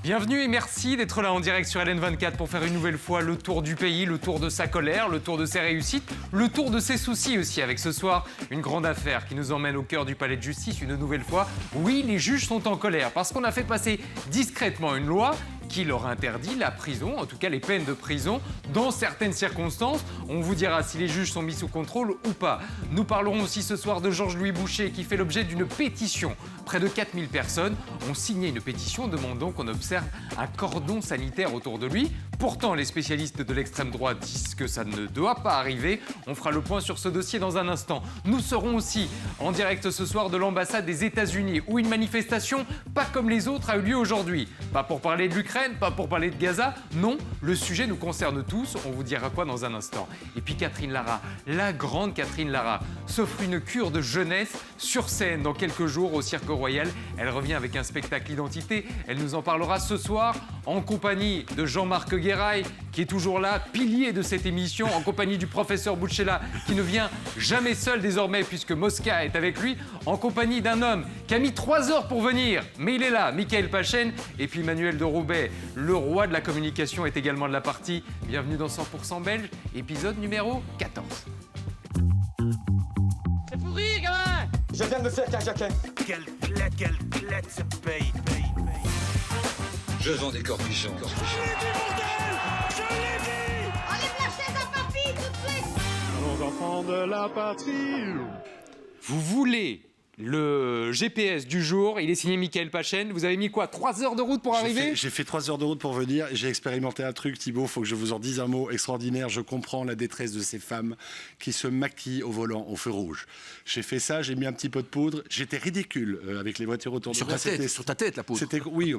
Bienvenue et merci d'être là en direct sur LN24 pour faire une nouvelle fois le tour du pays, le tour de sa colère, le tour de ses réussites, le tour de ses soucis aussi, avec ce soir une grande affaire qui nous emmène au cœur du palais de justice une nouvelle fois. Oui, les juges sont en colère parce qu'on a fait passer discrètement une loi qui leur interdit la prison, en tout cas les peines de prison, dans certaines circonstances. On vous dira si les juges sont mis sous contrôle ou pas. Nous parlerons aussi ce soir de Georges-Louis Boucher qui fait l'objet d'une pétition. Près de 4000 personnes ont signé une pétition demandant qu'on observe un cordon sanitaire autour de lui. Pourtant, les spécialistes de l'extrême droite disent que ça ne doit pas arriver. On fera le point sur ce dossier dans un instant. Nous serons aussi en direct ce soir de l'ambassade des États-Unis où une manifestation pas comme les autres a eu lieu aujourd'hui. Pas pour parler de l'Ukraine, pas pour parler de Gaza. Non, le sujet nous concerne tous. On vous dira quoi dans un instant. Et puis Catherine Lara, la grande Catherine Lara, s'offre une cure de jeunesse sur scène dans quelques jours au Cirque Royal. Elle revient avec un spectacle identité. Elle nous en parlera ce soir en compagnie de Jean-Marc Guéraille, qui est toujours là, pilier de cette émission, en compagnie du professeur Boutchela, qui ne vient jamais seul désormais puisque Mosca est avec lui, en compagnie d'un homme qui a mis 3 heures pour venir, mais il est là, Mickaël Pachen, et puis Manuel de Roubaix, le roi de la communication, est également de la partie. Bienvenue dans 100% Belge, épisode numéro 14. C'est pourri, gamin! Je viens de me faire carjacker. Quelle clette se paye. Je vends des cornichons. Enlève la chaise à papy tout de suite! Nos enfants de la patrie. Vous voulez le GPS du jour, il est signé Mickaël Pachen. Vous avez mis quoi, 3 heures de route pour arriver? J'ai fait 3 heures de route pour venir. J'ai expérimenté un truc, Thibaut, il faut que je vous en dise un mot extraordinaire. Je comprends la détresse de ces femmes qui se maquillent au volant au feu rouge. J'ai fait ça, j'ai mis un petit peu de poudre. J'étais ridicule avec les voitures autour de moi. Sur ta tête, la poudre. Oui,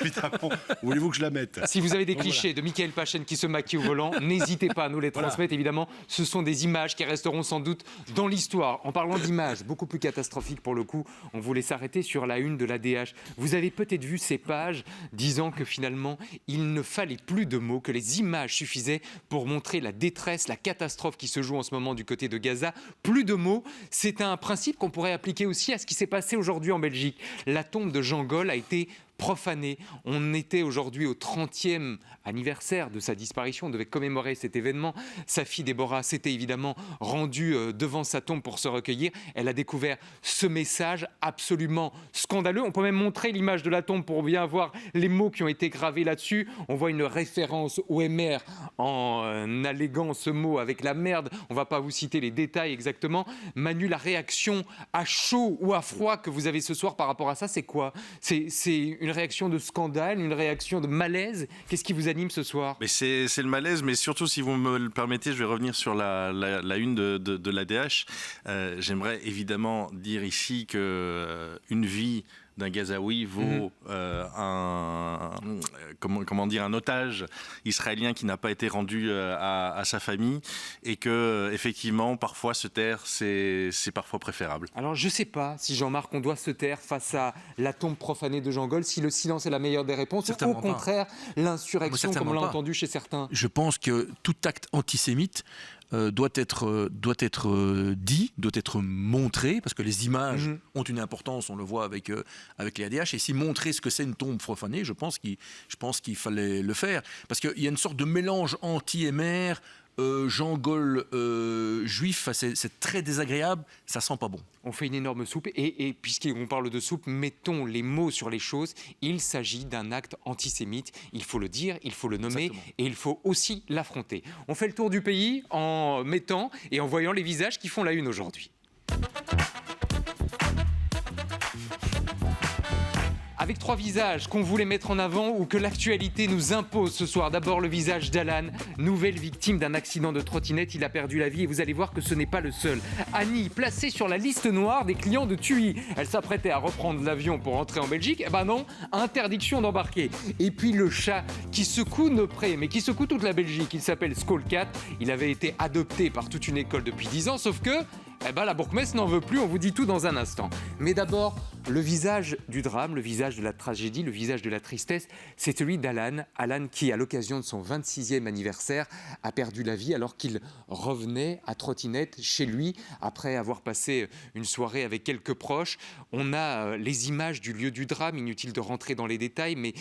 évidemment. Voulez-vous que je la mette? Si vous avez des clichés de Mickaël Pachen qui se maquille au volant, n'hésitez pas à nous les transmettre. Évidemment, ce sont des images qui resteront sans doute dans l'histoire. En parlant d'images, beaucoup plus catastrophiques pour le coup, on voulait s'arrêter sur la une de la DH. Vous avez peut-être vu ces pages disant que finalement, il ne fallait plus de mots, que les images suffisaient pour montrer la détresse, la catastrophe qui se joue en ce moment du côté de Gaza. Plus de mots, c'est un principe qu'on pourrait appliquer aussi à ce qui s'est passé aujourd'hui en Belgique. La tombe de Jean Gol a été profané. On était aujourd'hui au 30e anniversaire de sa disparition. On devait commémorer cet événement. Sa fille Déborah s'était évidemment rendue devant sa tombe pour se recueillir. Elle a découvert ce message absolument scandaleux. On peut même montrer l'image de la tombe pour bien voir les mots qui ont été gravés là-dessus. On voit une référence au MR en alléguant ce mot avec la merde. On ne va pas vous citer les détails exactement. Manu, la réaction à chaud ou à froid que vous avez ce soir par rapport à ça, c'est quoi? C'est une réaction de scandale, une réaction de malaise? Qu'est-ce qui vous anime ce soir? Mais c'est le malaise, mais surtout, si vous me le permettez, je vais revenir sur la une de l'ADH. J'aimerais évidemment dire ici qu'une vie d'un Gazaoui vaut un otage israélien qui n'a pas été rendu à sa famille, et que effectivement parfois se taire c'est parfois préférable. Alors je sais pas si Jean-Marc on doit se taire face à la tombe profanée de Jean Gol, si le silence est la meilleure des réponses, ou au contraire l'insurrection comme on l'a entendu chez certains. Je pense que tout acte antisémite doit être dit, doit être montré, parce que les images ont une importance, on le voit avec les ADH, et si montrer ce que c'est une tombe profanée, je pense qu'il fallait le faire, parce qu'il y a une sorte de mélange anti-MR, Jean Gol juif, c'est très désagréable, ça sent pas bon. On fait une énorme soupe et puisqu'on parle de soupe, mettons les mots sur les choses. Il s'agit d'un acte antisémite, il faut le dire, il faut le nommer. Exactement. Et il faut aussi l'affronter. On fait le tour du pays en mettant et en voyant les visages qui font la une aujourd'hui. Avec 3 visages qu'on voulait mettre en avant ou que l'actualité nous impose ce soir. D'abord le visage d'Alan, nouvelle victime d'un accident de trottinette. Il a perdu la vie et vous allez voir que ce n'est pas le seul. Annie, placée sur la liste noire des clients de TUI. Elle s'apprêtait à reprendre l'avion pour rentrer en Belgique. Eh ben non, interdiction d'embarquer. Et puis le chat qui secoue nos prés, mais qui secoue toute la Belgique. Il s'appelle Skullcat. Il avait été adopté par toute une école depuis 10 ans, sauf que la bourgmestre n'en veut plus. On vous dit tout dans un instant. Mais d'abord, Le visage du drame, le visage de la tragédie, le visage de la tristesse, c'est celui d'Alan. Alan qui, à l'occasion de son 26e anniversaire, a perdu la vie alors qu'il revenait à trottinette chez lui après avoir passé une soirée avec quelques proches. On a les images du lieu du drame, inutile de rentrer dans les détails, mais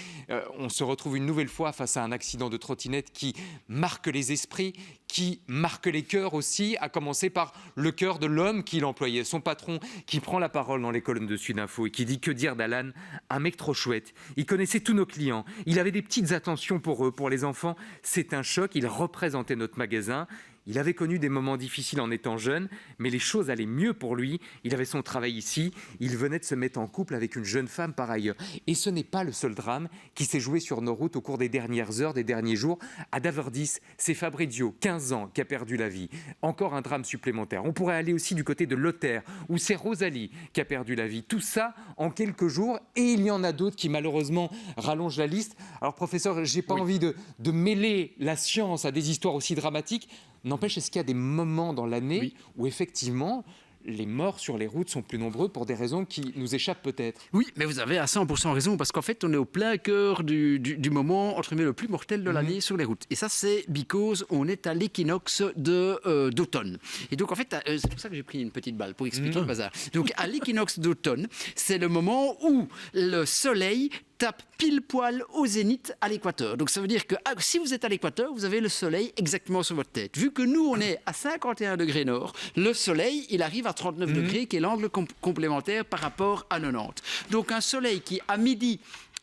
on se retrouve une nouvelle fois face à un accident de trottinette qui marque les esprits, qui marque les cœurs aussi, à commencer par le cœur de l'homme qui l'employait, son patron, qui prend la parole dans les colonnes de Sudinfo et qui dit: que dire d'Alan, un mec trop chouette, il connaissait tous nos clients, il avait des petites attentions pour eux, pour les enfants, c'est un choc, il représentait notre magasin. Il avait connu des moments difficiles en étant jeune, mais les choses allaient mieux pour lui. Il avait son travail ici, il venait de se mettre en couple avec une jeune femme par ailleurs. Et ce n'est pas le seul drame qui s'est joué sur nos routes au cours des dernières heures, des derniers jours. À Daverdis, c'est Fabrizio, 15 ans, qui a perdu la vie. Encore un drame supplémentaire. On pourrait aller aussi du côté de Lothaire, où c'est Rosalie qui a perdu la vie. Tout ça en quelques jours, et il y en a d'autres qui malheureusement rallongent la liste. Alors professeur, j'ai pas envie de mêler la science à des histoires aussi dramatiques. N'empêche, est-ce qu'il y a des moments dans l'année où effectivement les morts sur les routes sont plus nombreux pour des raisons qui nous échappent peut-être? Oui, mais vous avez à 100% raison, parce qu'en fait, on est au plein cœur du moment, entre guillemets, le plus mortel de l'année sur les routes. Et ça, c'est because on est à l'équinoxe d'automne. Et donc, en fait, c'est pour ça que j'ai pris une petite balle, pour expliquer le bazar. Donc, à l'équinoxe d'automne, c'est le moment où le soleil tape pile poil au zénith à l'équateur. Donc ça veut dire que si vous êtes à l'équateur, vous avez le soleil exactement sur votre tête. Vu que nous, on est à 51 degrés nord, le soleil, il arrive à 39 degrés, qui est l'angle complémentaire par rapport à 90. Donc un soleil qui, à midi,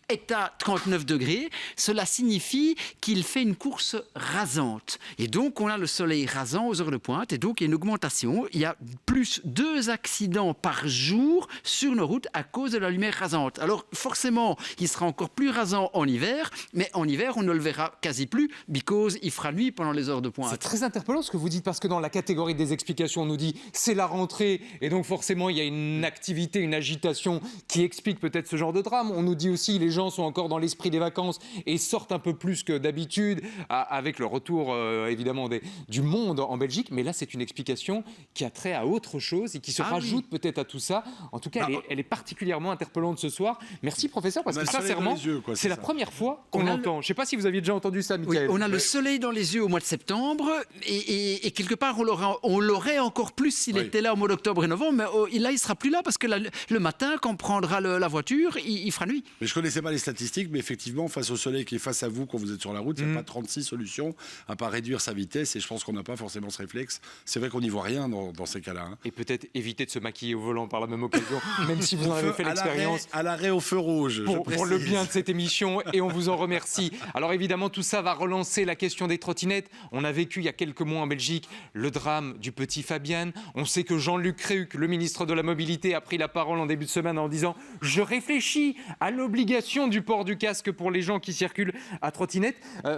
est à 39 degrés, cela signifie qu'il fait une course rasante. Et donc, on a le soleil rasant aux heures de pointe, et donc il y a une augmentation. Il y a plus 2 accidents par jour sur nos routes à cause de la lumière rasante. Alors, forcément, il sera encore plus rasant en hiver, mais en hiver, on ne le verra quasi plus, because il fera nuit pendant les heures de pointe. C'est très interpellant ce que vous dites, parce que dans la catégorie des explications, on nous dit c'est la rentrée, et donc forcément, il y a une activité, une agitation qui explique peut-être ce genre de drame. On nous dit aussi les gens sont encore dans l'esprit des vacances et sortent un peu plus que d'habitude avec le retour évidemment du monde en Belgique. Mais là, c'est une explication qui a trait à autre chose et qui se rajoute peut-être à tout ça. En tout cas, elle est particulièrement interpellante ce soir. Merci professeur, parce que sincèrement, c'est la première fois qu'on l'entend. Je ne sais pas si vous aviez déjà entendu ça, Michael. Oui, on a le soleil dans les yeux au mois de septembre et quelque part, on l'aurait encore plus s'il était là au mois d'octobre et novembre. Mais là, il ne sera plus là parce que le matin, quand on prendra la voiture, il fera nuit. Mais je ne connaissais pas les statistiques, mais effectivement, face au soleil qui est face à vous quand vous êtes sur la route, il n'y a pas 36 solutions à part réduire sa vitesse, et je pense qu'on n'a pas forcément ce réflexe. C'est vrai qu'on n'y voit rien dans ces cas-là. Hein. Et peut-être éviter de se maquiller au volant par la même occasion, même si vous en avez fait l'expérience. À l'arrêt au feu rouge. Pour le bien de cette émission, et on vous en remercie. Alors évidemment, tout ça va relancer la question des trottinettes. On a vécu il y a quelques mois en Belgique le drame du petit Fabian. On sait que Jean-Luc Créhuc, le ministre de la Mobilité, a pris la parole en début de semaine en disant « Je réfléchis à l'obligation du port du casque pour les gens qui circulent à trottinette. »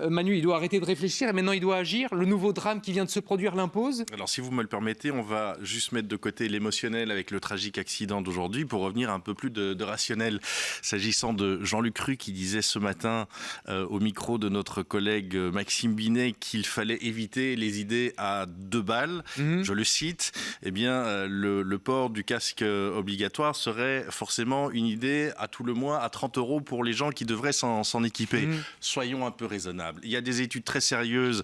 Manu, il doit arrêter de réfléchir et maintenant il doit agir. Le nouveau drame qui vient de se produire l'impose. Alors si vous me le permettez, on va juste mettre de côté l'émotionnel avec le tragique accident d'aujourd'hui pour revenir un peu plus de rationnel. S'agissant de Jean-Luc Créhuc qui disait ce matin au micro de notre collègue Maxime Binet qu'il fallait éviter les idées à 2 balles, je le cite, eh bien le port du casque obligatoire serait forcément une idée à tout le moins à 30 € pour les gens qui devraient s'en équiper. Soyons un peu raisonnables. Il y a des études très sérieuses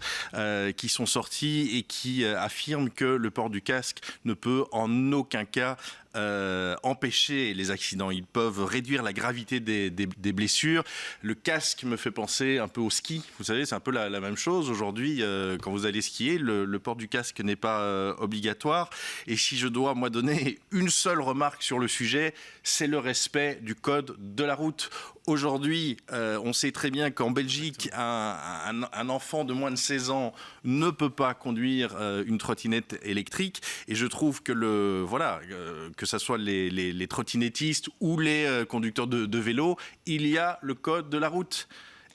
qui sont sorties et qui affirment que le port du casque ne peut en aucun cas empêcher les accidents. Ils peuvent réduire la gravité des blessures. Le casque me fait penser un peu au ski. Vous savez, c'est un peu la même chose. Aujourd'hui, quand vous allez skier, le port du casque n'est pas obligatoire. Et si je dois, moi, donner une seule remarque sur le sujet, c'est le respect du code de la route. Aujourd'hui, on sait très bien qu'en Belgique, un enfant de moins de 16 ans ne peut pas conduire une trottinette électrique. Et je trouve que que ce soit les trottinettistes ou les conducteurs de vélo, il y a le code de la route.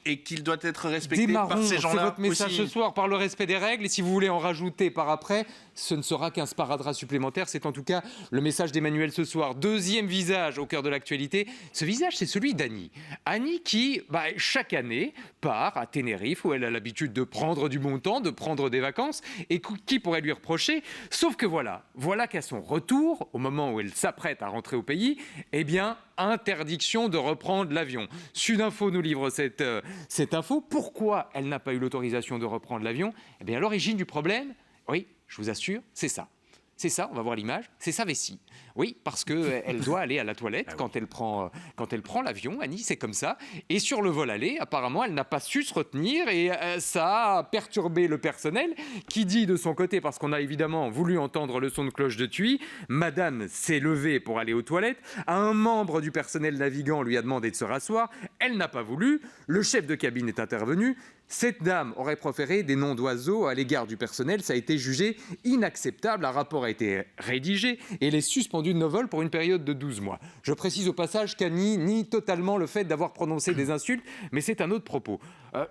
Et qu'il doit être respecté par ces gens-là. C'est votre message aussi. ce soir, par le respect des règles. Et si vous voulez en rajouter par après, ce ne sera qu'un sparadrap supplémentaire. C'est en tout cas le message d'Emmanuel ce soir. Deuxième visage au cœur de l'actualité. Ce visage, c'est celui d'Annie. Annie qui, chaque année, part à Tenerife où elle a l'habitude de prendre du bon temps, de prendre des vacances. Et qui pourrait lui reprocher? Sauf que voilà qu'à son retour, au moment où elle s'apprête à rentrer au pays, eh bien, interdiction de reprendre l'avion. Sudinfo nous livre cette info. Pourquoi elle n'a pas eu l'autorisation de reprendre l'avion? Eh bien, à l'origine du problème, oui, je vous assure, c'est ça. C'est ça, on va voir l'image, c'est sa vessie. Oui, parce qu'elle doit aller à la toilette quand elle prend l'avion. Annie, c'est comme ça. Et sur le vol aller, apparemment, elle n'a pas su se retenir et ça a perturbé le personnel qui dit de son côté, parce qu'on a évidemment voulu entendre le son de cloche de Tuy, Madame s'est levée pour aller aux toilettes. Un membre du personnel navigant lui a demandé de se rasseoir. Elle n'a pas voulu. Le chef de cabine est intervenu. Cette dame aurait proféré des noms d'oiseaux à l'égard du personnel. Ça a été jugé inacceptable. Un rapport a été rédigé et elle est suspendue de nos vols pour une période de 12 mois. Je précise au passage qu'Annie nie totalement le fait d'avoir prononcé des insultes, mais c'est un autre propos.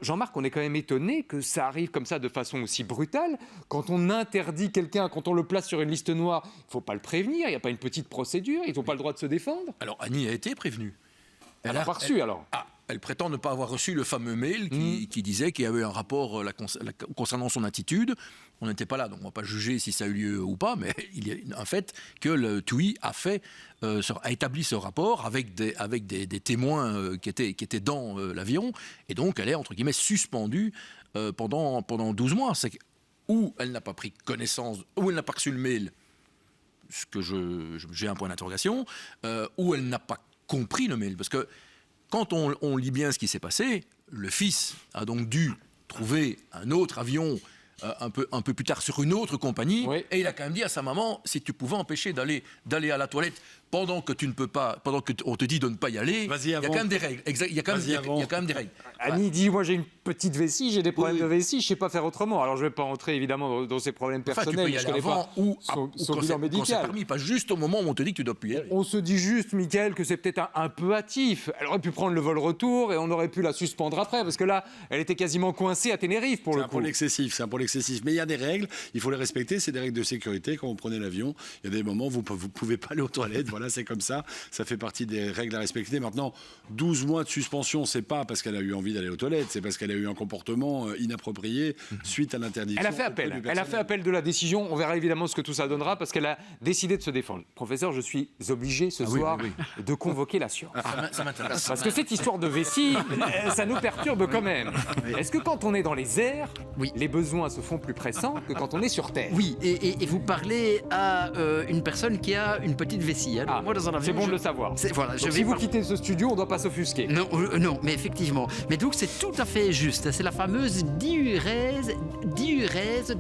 Jean-Marc, on est quand même étonné que ça arrive comme ça de façon aussi brutale. Quand on interdit quelqu'un, quand on le place sur une liste noire, il ne faut pas le prévenir, il n'y a pas une petite procédure, ils n'ont pas le droit de se défendre. Alors Annie a été prévenue. Elle n'a pas reçu alors. Elle prétend ne pas avoir reçu le fameux mail qui disait qu'il y avait un rapport concernant son attitude. On n'était pas là, donc on ne va pas juger si ça a eu lieu ou pas, mais il y a un fait que le TUI a établi ce rapport avec des témoins qui étaient dans l'avion, et donc elle est, entre guillemets, suspendue pendant 12 mois. C'est où elle n'a pas pris connaissance, où elle n'a pas reçu le mail, ce que j'ai un point d'interrogation, où elle n'a pas compris le mail, parce que quand on lit bien ce qui s'est passé, le fils a donc dû trouver un autre avion un peu plus tard sur une autre compagnie, oui. Et il a quand même dit à sa maman, si tu pouvais empêcher d'aller à la toilette pendant que tu ne peux pas, pendant qu'on te dit de ne pas y aller, il y a quand même des règles. Il y a quand même des règles. Annie dit, moi j'ai une petite vessie, j'ai des problèmes de vessie, je ne sais pas faire autrement. Alors je ne vais pas rentrer évidemment dans ses problèmes personnels. Tu peux y aller avant ou son bilan médical. Quand c'est permis, pas juste au moment où on te dit que tu dois plus y aller. On se dit juste, Mickaël, que c'est peut-être un peu hâtif. Elle aurait pu prendre le vol retour et on aurait pu la suspendre après, parce que là, elle était quasiment coincée à Tenerife pour le coup. C'est un peu l'excessif. Mais il y a des règles, il faut les respecter. C'est des règles de sécurité. Quand vous prenez l'avion, il y a des moments où vous ne pouvez pas aller aux toilettes. Voilà, c'est comme ça. Ça fait partie des règles à respecter. Maintenant, 12 mois de suspension, c'est pas parce qu'elle a eu envie d'aller aux toilettes, c'est parce qu'elle a eu un comportement inapproprié suite à l'interdiction. Elle a fait appel. Elle a fait appel de la décision. On verra évidemment ce que tout ça donnera parce qu'elle a décidé de se défendre. Professeur, je suis obligé ce soir de convoquer la science. Ça m'intéresse. Parce que cette histoire de vessie, ça nous perturbe quand même. Est-ce que quand on est dans les airs, les besoins se font plus pressants que quand on est sur Terre? Oui, et vous parlez à une personne qui a une petite vessie. Hein. Moi, dans un avion, c'est bon de le savoir. Voilà, si vous quittez ce studio, on ne doit pas s'offusquer. Non, mais effectivement. Mais donc, c'est tout à fait juste. C'est la fameuse diurèse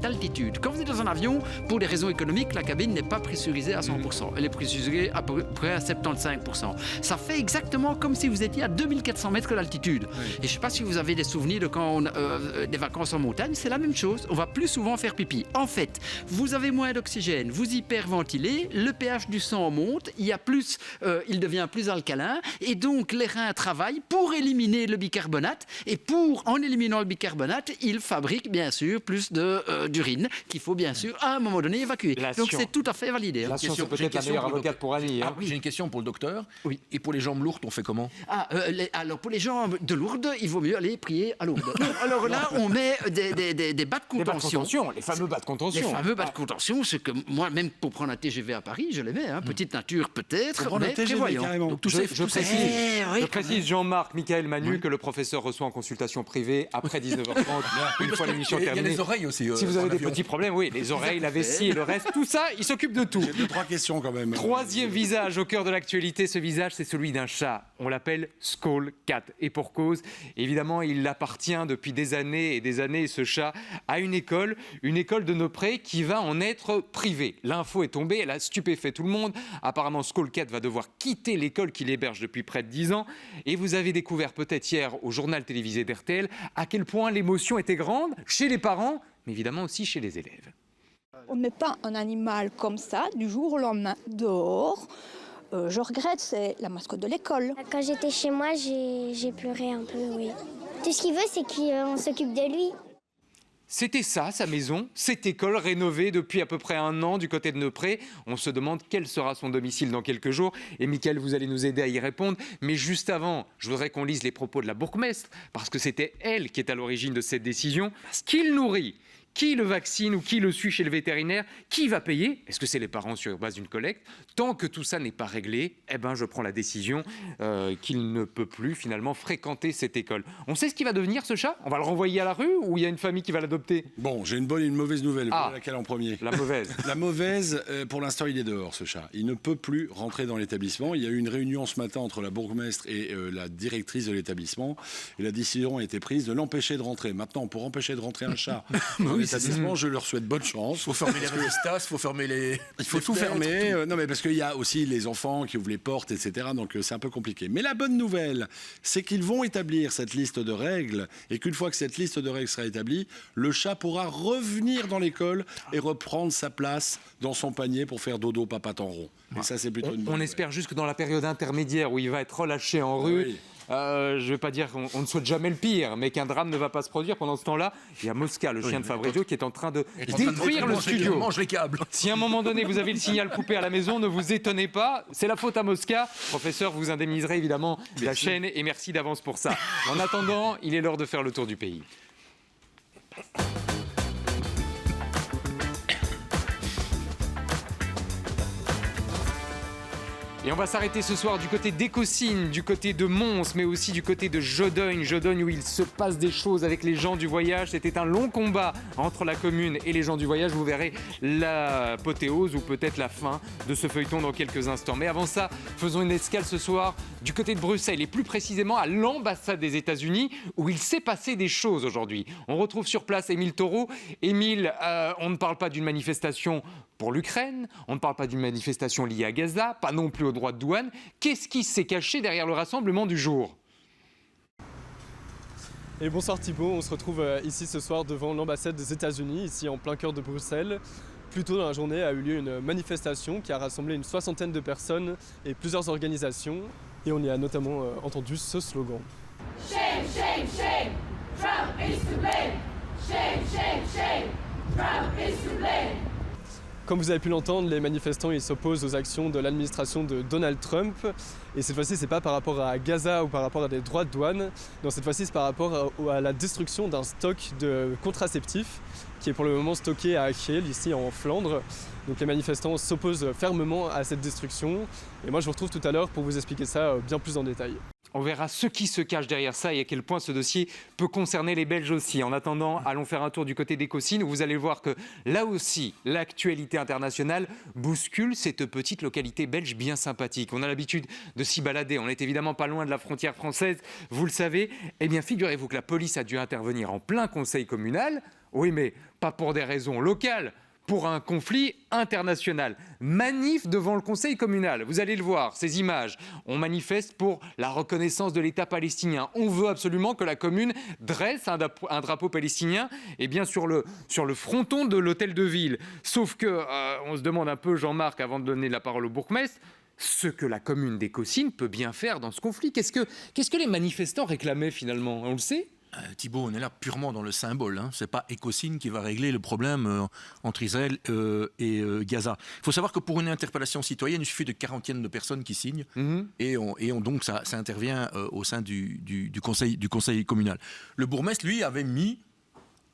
d'altitude. Quand vous êtes dans un avion, pour des raisons économiques, la cabine n'est pas pressurisée à 100%. Elle est pressurisée à peu près à 75%. Ça fait exactement comme si vous étiez à 2400 mètres d'altitude. Oui. Et je ne sais pas si vous avez des souvenirs de quand des vacances en montagne, c'est la même chose. On va plus souvent faire pipi. En fait, vous avez moins d'oxygène, vous hyperventilez, le pH du sang monte, il devient plus alcalin, et donc les reins travaillent pour éliminer le bicarbonate, et en éliminant le bicarbonate, il fabrique bien sûr plus d'urine qu'il faut bien sûr à un moment donné évacuer. Donc c'est tout à fait validé. La science est peut-être la meilleure avocate pour Annie. Hein. J'ai une question pour le docteur. Oui. Et pour les jambes lourdes, on fait comment? Alors pour les jambes de Lourdes, il vaut mieux aller prier à Lourdes. Alors là, on met des bas de contention. Les fameux bas de contention. Les fameux bas de contention, c'est que moi, même pour prendre un TGV à Paris, je les mets. Petite nature peut-être, mais prévoyant. Je précise, Jean-Marc, Mickaël, Manu, que le professeur reçoit en consultation privée après 19h30, une fois l'émission terminée. Il y a les oreilles aussi. Si vous avez des petits problèmes, les oreilles, la vessie et le reste, tout ça, il s'occupe de tout. J'ai 2-3 questions quand même. Troisième visage au cœur de l'actualité, ce visage, c'est celui d'un chat. On l'appelle Skull Cat. Et pour cause, évidemment, il appartient depuis des années et des années, ce chat, à une école de Nopré qui va en être privée. L'info est tombée, elle a stupéfait tout le monde. Apparemment, Skull Cat va devoir quitter l'école qu'il héberge depuis près de 10 ans. Et vous avez découvert peut-être hier au journal télévisé d'RTL à quel point l'émotion était grande chez les parents, mais évidemment aussi chez les élèves. On ne met pas un animal comme ça, du jour au lendemain, dehors. Je regrette, c'est la mascotte de l'école. Quand j'étais chez moi, j'ai pleuré un peu, oui. Tout ce qu'il veut, c'est qu'on s'occupe de lui. C'était ça, sa maison, cette école rénovée depuis à peu près 1 an du côté de Neupré. On se demande quel sera son domicile dans quelques jours. Et Mickaël, vous allez nous aider à y répondre. Mais juste avant, je voudrais qu'on lise les propos de la bourgmestre, parce que c'était elle qui est à l'origine de cette décision. Qui le nourrit ? Qui le vaccine ou qui le suit chez le vétérinaire? Qui va payer? Est-ce que c'est les parents sur base d'une collecte? Tant que tout ça n'est pas réglé, je prends la décision qu'il ne peut plus finalement fréquenter cette école. On sait ce qui va devenir ce chat? On va le renvoyer à la rue ou il y a une famille qui va l'adopter? Bon, j'ai une bonne et une mauvaise nouvelle. Vous voulez laquelle en premier? La mauvaise. La mauvaise, pour l'instant, il est dehors, ce chat. Il ne peut plus rentrer dans l'établissement. Il y a eu une réunion ce matin entre la bourgmestre et la directrice de l'établissement. Et la décision a été prise de l'empêcher de rentrer. Maintenant, pour empêcher de rentrer un chat dans l'établissement, je leur souhaite bonne chance. Il faut fermer les résistas, il faut fermer les... Il faut tout fermer. Non, mais parce qu'il y a aussi les enfants qui ouvrent les portes, etc. Donc, c'est un peu compliqué. Mais la bonne nouvelle, c'est qu'ils vont établir cette liste de règles et qu'une fois que cette liste de règles sera établie, le chat pourra revenir dans l'école et reprendre sa place dans son panier pour faire dodo papa en rond. Et ça, c'est plutôt une bonne On espère juste que dans la période intermédiaire où il va être relâché en rue... Oui. Je ne vais pas dire qu'on ne souhaite jamais le pire, mais qu'un drame ne va pas se produire. Pendant ce temps-là, il y a Mosca, le chien de Fabrizio, qui est en train de détruire le studio. Mange les câbles. Si à un moment donné, vous avez le signal coupé à la maison, ne vous étonnez pas, c'est la faute à Mosca. Professeur, vous indemniserez évidemment la chaîne et merci d'avance pour ça. En attendant, il est l'heure de faire le tour du pays. Et on va s'arrêter ce soir du côté d'Écossynes, du côté de Mons, mais aussi du côté de Jodogne. Jodogne où il se passe des choses avec les gens du voyage. C'était un long combat entre la commune et les gens du voyage. Vous verrez l'apothéose ou peut-être la fin de ce feuilleton dans quelques instants. Mais avant ça, faisons une escale ce soir du côté de Bruxelles et plus précisément à l'ambassade des États-Unis où il s'est passé des choses aujourd'hui. On retrouve sur place Émile Taureau. Émile, on ne parle pas d'une manifestation pour l'Ukraine, on ne parle pas d'une manifestation liée à Gaza, pas non plus aux droits de douane. Qu'est-ce qui s'est caché derrière le rassemblement du jour? Et bonsoir Thibault, on se retrouve ici ce soir devant l'ambassade des États-Unis, ici en plein cœur de Bruxelles. Plus tôt dans la journée a eu lieu une manifestation qui a rassemblé une 60aine de personnes et plusieurs organisations. Et on y a notamment entendu ce slogan. Shame, shame, shame. Trump is to blame. Shame, shame, shame. Trump is to blame. Comme vous avez pu l'entendre, les manifestants ils s'opposent aux actions de l'administration de Donald Trump. Et cette fois-ci, c'est pas par rapport à Gaza ou par rapport à des droits de douane. Non, cette fois-ci, c'est par rapport à la destruction d'un stock de contraceptifs qui est pour le moment stocké à Kiel, ici en Flandre. Donc les manifestants s'opposent fermement à cette destruction. Et moi, je vous retrouve tout à l'heure pour vous expliquer ça bien plus en détail. On verra ce qui se cache derrière ça et à quel point ce dossier peut concerner les Belges aussi. En attendant, allons faire un tour du côté d'Écossynes où vous allez voir que là aussi, l'actualité internationale bouscule cette petite localité belge bien sympathique. On a l'habitude de s'y balader. On n'est évidemment pas loin de la frontière française, vous le savez. Eh bien, figurez-vous que la police a dû intervenir en plein conseil communal. Oui, mais pas pour des raisons locales. Pour un conflit international. Manif devant le conseil communal. Vous allez le voir, ces images. On manifeste pour la reconnaissance de l'État palestinien. On veut absolument que la commune dresse un drapeau palestinien sur le fronton de l'hôtel de ville. Sauf que, on se demande un peu, Jean-Marc, avant de donner la parole au bourgmestre, ce que la commune d'Écossynes peut bien faire dans ce conflit. Qu'est-ce que les manifestants réclamaient finalement? On le sait? Thibault, on est là purement dans le symbole. Ce n'est pas Écossynes qui va régler le problème entre Israël et Gaza. Il faut savoir que pour une interpellation citoyenne, il suffit de 40 de personnes qui signent et donc ça intervient au sein du conseil communal. Le bourgmestre, lui, avait mis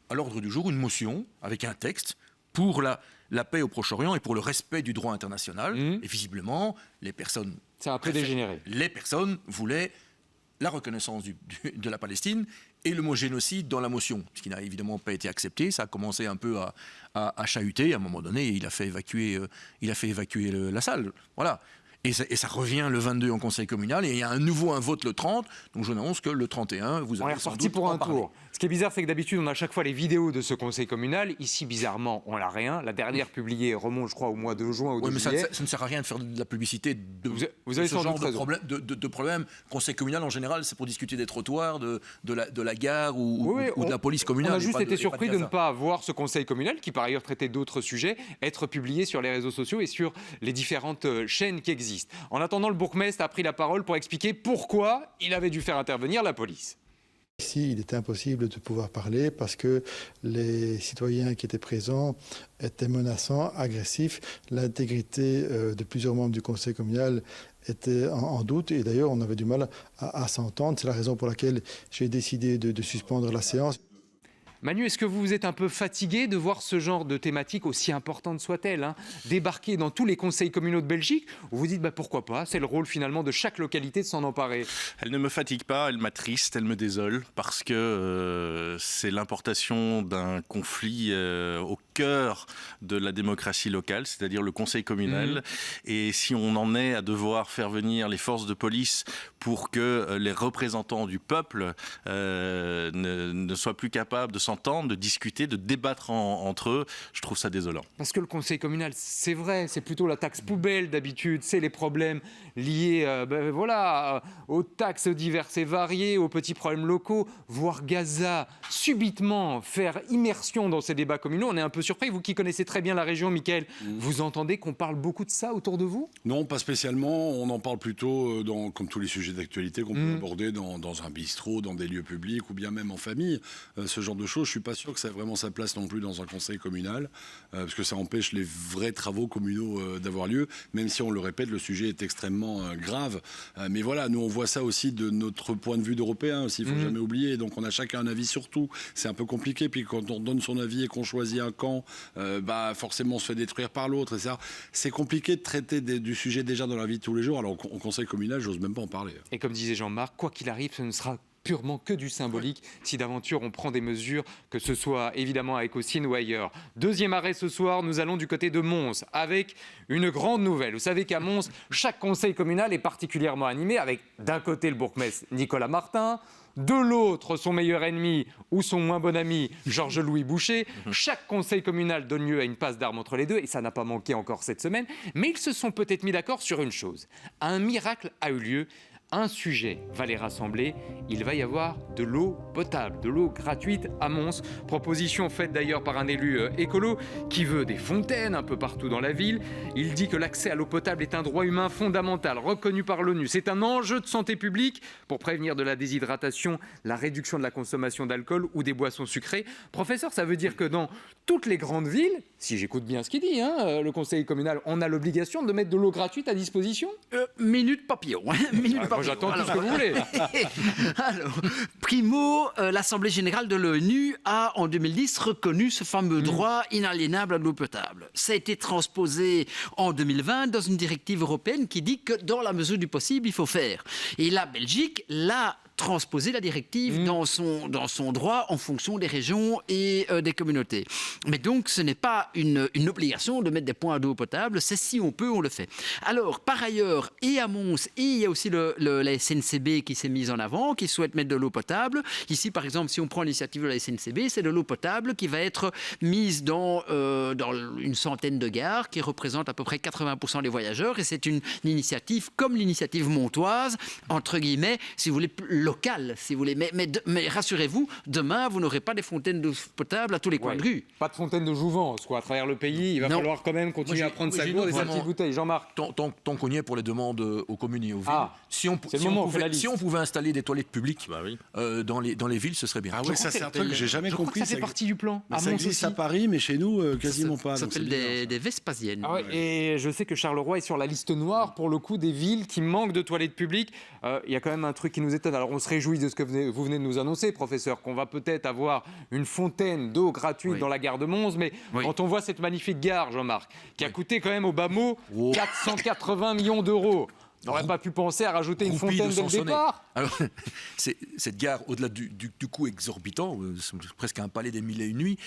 à l'ordre du jour une motion avec un texte pour la paix au Proche-Orient et pour le respect du droit international. Et visiblement, les personnes... Ça a un peu dégénéré. Les personnes voulaient la reconnaissance de la Palestine et le mot génocide dans la motion, ce qui n'a évidemment pas été accepté. Ça a commencé un peu à chahuter. À un moment donné, il a fait évacuer la salle. Voilà. Et ça revient le 22 en conseil communal et il y a à nouveau un vote le 30. Donc je n'annonce que le 31, vous allez sans doute pour un parler. tour. Ce qui est bizarre, c'est que d'habitude, on a à chaque fois les vidéos de ce conseil communal. Ici, bizarrement, on n'a rien. La dernière publiée remonte, je crois, au mois de juin ou de juillet. Ça ne sert à rien de faire de la publicité vous avez ce genre de problème. Conseil communal, en général, c'est pour discuter des trottoirs, de la gare ou de la police communale. On a juste été surpris de ne pas voir ce conseil communal, qui par ailleurs traitait d'autres sujets, être publié sur les réseaux sociaux et sur les différentes chaînes qui existent. En attendant, le bourgmestre a pris la parole pour expliquer pourquoi il avait dû faire intervenir la police. Ici, il était impossible de pouvoir parler parce que les citoyens qui étaient présents étaient menaçants, agressifs. L'intégrité de plusieurs membres du conseil communal était en doute et d'ailleurs on avait du mal à s'entendre. C'est la raison pour laquelle j'ai décidé de suspendre la séance. Manu, est-ce que vous êtes un peu fatigué de voir ce genre de thématique, aussi importante soit-elle, débarquer dans tous les conseils communaux de Belgique? Ou vous dites pourquoi pas, c'est le rôle finalement de chaque localité de s'en emparer? Elle ne me fatigue pas, elle m'attriste, elle me désole, parce que c'est l'importation d'un conflit au cœur de la démocratie locale, c'est-à-dire le conseil communal. Et si on en est à devoir faire venir les forces de police pour que les représentants du peuple ne soient plus capables de s'entendre, de discuter, de débattre entre eux, je trouve ça désolant. Parce que le conseil communal, c'est vrai, c'est plutôt la taxe poubelle d'habitude, c'est les problèmes liés aux taxes diverses et variées, aux petits problèmes locaux. Voir Gaza subitement faire immersion dans ces débats communaux, on est un peu surpris. Vous qui connaissez très bien la région, Mickaël, vous entendez qu'on parle beaucoup de ça autour de vous? Non, pas spécialement. On en parle plutôt comme tous les sujets d'actualité qu'on peut aborder dans un bistrot, dans des lieux publics ou bien même en famille. Ce genre de choses, je ne suis pas sûr que ça ait vraiment sa place non plus dans un conseil communal, parce que ça empêche les vrais travaux communaux d'avoir lieu, même si on le répète, le sujet est extrêmement grave. Mais voilà, nous on voit ça aussi de notre point de vue d'Européens aussi, il ne faut jamais oublier. Donc on a chacun un avis sur tout. C'est un peu compliqué. Puis quand on donne son avis et qu'on choisit un camp, forcément on se fait détruire par l'autre. Et ça, c'est compliqué de traiter du sujet déjà dans la vie de tous les jours. Alors au conseil communal, j'ose même pas en parler. Et comme disait Jean-Marc, quoi qu'il arrive, ce ne sera purement que du symbolique si d'aventure on prend des mesures, que ce soit évidemment à Écossyne ou ailleurs. Deuxième arrêt ce soir, nous allons du côté de Mons avec une grande nouvelle. Vous savez qu'à Mons, chaque conseil communal est particulièrement animé avec d'un côté le bourgmestre Nicolas Martin, de l'autre son meilleur ennemi ou son moins bon ami Georges-Louis Boucher. Chaque conseil communal donne lieu à une passe d'armes entre les deux et ça n'a pas manqué encore cette semaine. Mais ils se sont peut-être mis d'accord sur une chose. Un miracle a eu lieu. Un sujet va les rassembler, il va y avoir de l'eau potable, de l'eau gratuite à Mons. Proposition faite d'ailleurs par un élu écolo qui veut des fontaines un peu partout dans la ville. Il dit que l'accès à l'eau potable est un droit humain fondamental reconnu par l'ONU. C'est un enjeu de santé publique pour prévenir de la déshydratation, la réduction de la consommation d'alcool ou des boissons sucrées. Professeur, ça veut dire que dans toutes les grandes villes, si j'écoute bien ce qu'il dit, le conseil communal, on a l'obligation de mettre de l'eau gratuite à disposition. Minute papillon. Moi, j'attends tout ce que vous voulez. Alors, primo, l'Assemblée générale de l'ONU a, en 2010, reconnu ce fameux droit inaliénable à l'eau potable. Ça a été transposé en 2020 dans une directive européenne qui dit que, dans la mesure du possible, il faut faire. Et la Belgique l'a transposer la directive dans son droit en fonction des régions et des communautés. Mais donc, ce n'est pas une obligation de mettre des points d'eau potable, c'est si on peut, on le fait. Alors, par ailleurs, et à Mons, et il y a aussi la SNCB qui s'est mise en avant, qui souhaite mettre de l'eau potable. Ici, par exemple, si on prend l'initiative de la SNCB, c'est de l'eau potable qui va être mise dans une centaine de gares, qui représente à peu près 80% des voyageurs, et c'est une initiative comme l'initiative montoise, entre guillemets, si vous voulez, local, si vous voulez. Mais rassurez-vous, demain, vous n'aurez pas des fontaines d'eau potable à tous les coins de rue. Pas de fontaines de jouvence, quoi. À travers le pays, il va falloir quand même continuer à prendre sa gourde et sa petite bouteille. Jean-Marc. Tant qu'on y est pour les demandes aux communes et aux villes, si on pouvait installer des toilettes publiques dans les villes, ce serait bien. Ah oui, ça c'est un truc que j'ai jamais compris. Ça fait partie du plan. Ça existe à Paris, mais chez nous, quasiment pas. Ça s'appelle des Vespasiennes. Ah ouais, et je sais que Charleroi est sur la liste noire, pour le coup, des villes qui manquent de toilettes publiques. Il y a quand même un truc qui nous étonne. Alors, on se réjouit de ce que vous venez de nous annoncer, professeur, qu'on va peut-être avoir une fontaine d'eau gratuite dans la gare de Mons, mais quand on voit cette magnifique gare, Jean-Marc, qui a coûté quand même au bas mot 480 millions d'euros, on n'aurait pas pu penser à rajouter une fontaine dès le départ. Alors, cette gare, au-delà du coût exorbitant, presque un palais des mille et une nuits,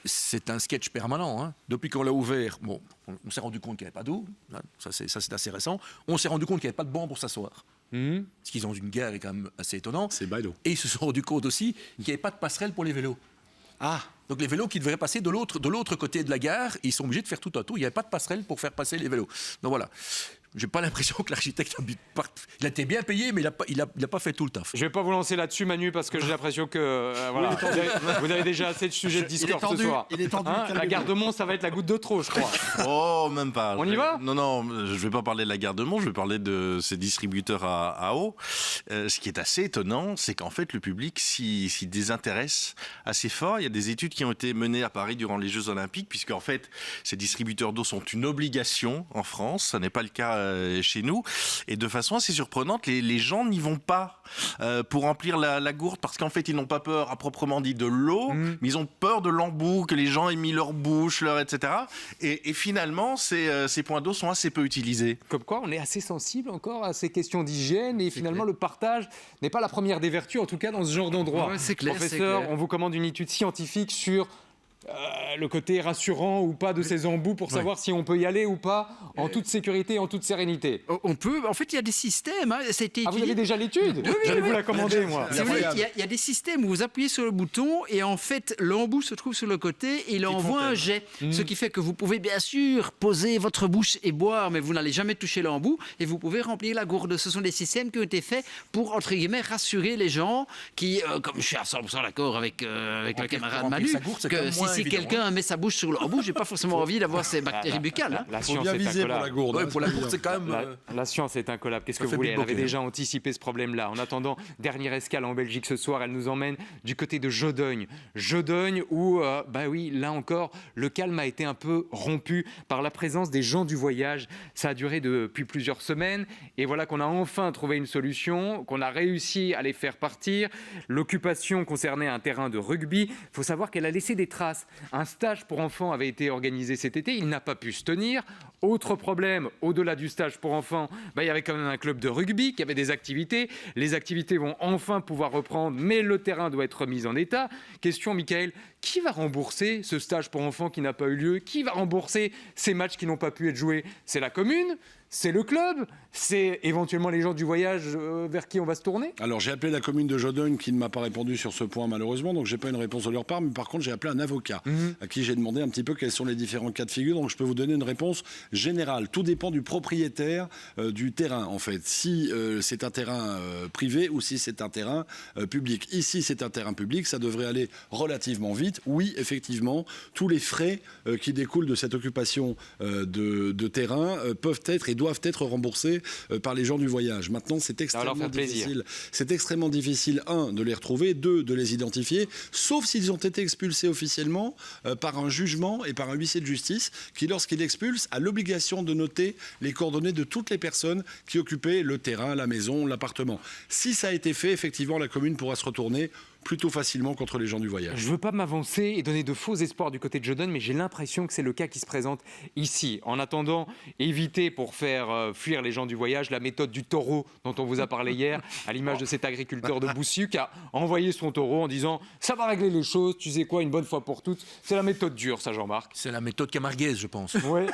c'est un sketch permanent. Hein. Depuis qu'on l'a ouvert, on s'est rendu compte qu'il n'y avait pas d'eau. Ça, c'est assez récent. On s'est rendu compte qu'il n'y avait pas de banc pour s'asseoir. Ce qu'ils ont une gare est quand même assez étonnant. C'est bailo. Et ils se sont rendus compte aussi qu'il n'y avait pas de passerelle pour les vélos. Donc les vélos qui devraient passer de l'autre côté de la gare, ils sont obligés de faire tout un tour. Il n'y avait pas de passerelle pour faire passer les vélos. Donc voilà. j'ai pas l'impression que l'architecte il a été bien payé, mais il a pas fait tout le taf. Je vais pas vous lancer là-dessus, Manu, parce que j'ai l'impression que voilà, vous avez déjà assez de sujets de discours ce soir. Il est tendu. La Garde-Mont, ça va être la goutte de trop, je crois. Oh, même pas. On y va ? Non, je vais pas parler de la Garde-Mont, je vais parler de ces distributeurs à eau. Ce qui est assez étonnant, c'est qu'en fait, le public s'y désintéresse assez fort. Il y a des études qui ont été menées à Paris durant les Jeux Olympiques, puisque en fait, ces distributeurs d'eau sont une obligation en France. Ça n'est pas le cas chez nous. Et de façon assez surprenante, les gens n'y vont pas pour remplir la gourde, parce qu'en fait, ils n'ont pas peur à proprement dit de l'eau, mais ils ont peur de l'embout, que les gens aient mis leur bouche, etc. Et finalement, ces points d'eau sont assez peu utilisés. Comme quoi, on est assez sensible encore à ces questions d'hygiène et finalement, le partage n'est pas la première des vertus, en tout cas dans ce genre d'endroit. Ouais, c'est clair, Professeur, c'est clair. on vous commande une étude scientifique sur le côté rassurant ou pas de ces embouts pour savoir si on peut y aller ou pas en toute sécurité, en toute sérénité. On peut. En fait, il y a des systèmes. Hein, ça a été Ah, vous étudié. avez déjà l'étude ? J'allais vous la commander, moi. Si vous voulez, il y a des systèmes où vous appuyez sur le bouton et en fait l'embout se trouve sur le côté et il envoie un jet. Ce qui fait que vous pouvez bien sûr poser votre bouche et boire, mais vous n'allez jamais toucher l'embout et vous pouvez remplir la gourde. Ce sont des systèmes qui ont été faits pour, entre guillemets, rassurer les gens qui, comme je suis à 100% d'accord avec le camarade Manu, que si quelqu'un met sa bouche sur l'embout, j'ai pas forcément envie d'avoir ces bactéries buccales. Hein. La Faut science bien est viser pour la incollable. gourde. Ouais, pour la gourde, c'est quand même. La science est incollable. Qu'est-ce que vous fait voulez ? Elle Big avait Bang, déjà anticipé ce problème-là. En attendant, dernière escale en Belgique ce soir, elle nous emmène du côté de Jodogne. Jodogne où, oui, là encore, le calme a été un peu rompu par la présence des gens du voyage. Ça a duré depuis plusieurs semaines. Et voilà qu'on a enfin trouvé une solution, qu'on a réussi à les faire partir. L'occupation concernait un terrain de rugby. Il faut savoir qu'elle a laissé des traces. Un stage pour enfants avait été organisé cet été. Il n'a pas pu se tenir. Autre problème, au-delà du stage pour enfants, il y avait quand même un club de rugby qui avait des activités. Les activités vont enfin pouvoir reprendre, mais le terrain doit être remis en état. Question, Michael, qui va rembourser ce stage pour enfants qui n'a pas eu lieu ? Qui va rembourser ces matchs qui n'ont pas pu être joués ? C'est la commune ? C'est le club ? C'est éventuellement les gens du voyage vers qui on va se tourner ? Alors j'ai appelé la commune de Jodogne qui ne m'a pas répondu sur ce point malheureusement, donc j'ai pas une réponse de leur part, mais par contre j'ai appelé un avocat à qui j'ai demandé un petit peu quels sont les différents cas de figure, donc je peux vous donner une réponse générale. Tout dépend du propriétaire du terrain en fait, si c'est un terrain privé ou si c'est un terrain public. Ici c'est un terrain public, ça devrait aller relativement vite. Oui, effectivement, tous les frais qui découlent de cette occupation de terrain peuvent être et doivent être remboursés par les gens du voyage. Maintenant, c'est extrêmement difficile. C'est extrêmement difficile, un, de les retrouver, deux, de les identifier, sauf s'ils ont été expulsés officiellement par un jugement et par un huissier de justice qui, lorsqu'il expulse, a l'obligation de noter les coordonnées de toutes les personnes qui occupaient le terrain, la maison, l'appartement. Si ça a été fait, effectivement, la commune pourra se retourner plutôt facilement contre les gens du voyage. Je ne veux pas m'avancer et donner de faux espoirs du côté de Jodogne, mais j'ai l'impression que c'est le cas qui se présente ici. En attendant, évitez pour faire fuir les gens du voyage la méthode du taureau dont on vous a parlé hier, à l'image de cet agriculteur de Boussu qui a envoyé son taureau en disant « ça va régler les choses, tu sais quoi, une bonne fois pour toutes ». C'est la méthode dure, ça Jean-Marc. C'est la méthode camarguaise, je pense. Ouais.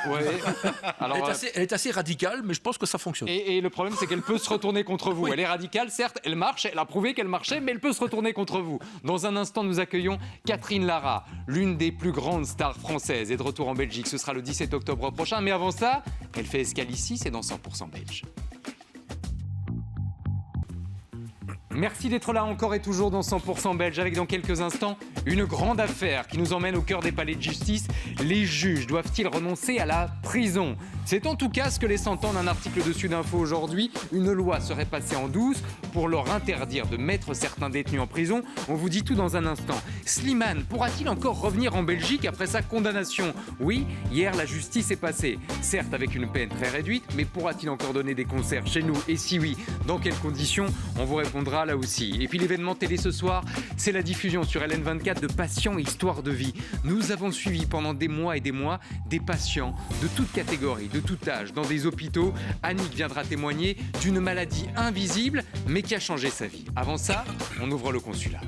Alors, Elle est assez radicale, mais je pense que ça fonctionne. Et le problème, c'est qu'elle peut se retourner contre vous. Elle est radicale, certes, elle marche, elle a prouvé qu'elle marchait, mais elle peut se retourner contre vous. Dans un instant, nous accueillons Catherine Lara, l'une des plus grandes stars françaises, est de retour en Belgique. Ce sera le 17 octobre prochain. Mais avant ça, elle fait escale ici, c'est dans 100% belge. Merci d'être là encore et toujours dans 100% belge avec dans quelques instants une grande affaire qui nous emmène au cœur des palais de justice. Les juges doivent-ils renoncer à la prison ? C'est en tout cas ce que laisse entendre un article de Sud Info aujourd'hui. Une loi serait passée en douce pour leur interdire de mettre certains détenus en prison. On vous dit tout dans un instant. Slimane pourra-t-il encore revenir en Belgique après sa condamnation ? Oui, hier la justice est passée. Certes avec une peine très réduite, mais pourra-t-il encore donner des concerts chez nous ? Et si oui, dans quelles conditions ? On vous répondra là aussi. Et puis l'événement télé ce soir, c'est la diffusion sur LN24 de Patients et Histoire de vie. Nous avons suivi pendant des mois et des mois des patients de toute catégorie, de tout âge, dans des hôpitaux. Annick viendra témoigner d'une maladie invisible, mais qui a changé sa vie. Avant ça, on ouvre le consulat.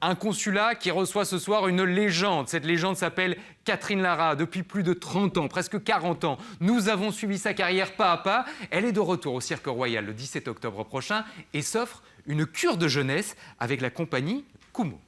Un consulat qui reçoit ce soir une légende. Cette légende s'appelle Catherine Lara. Depuis plus de 30 ans, presque 40 ans, nous avons suivi sa carrière pas à pas. Elle est de retour au Cirque Royal le 17 octobre prochain et s'offre une cure de jeunesse avec la compagnie Kumo.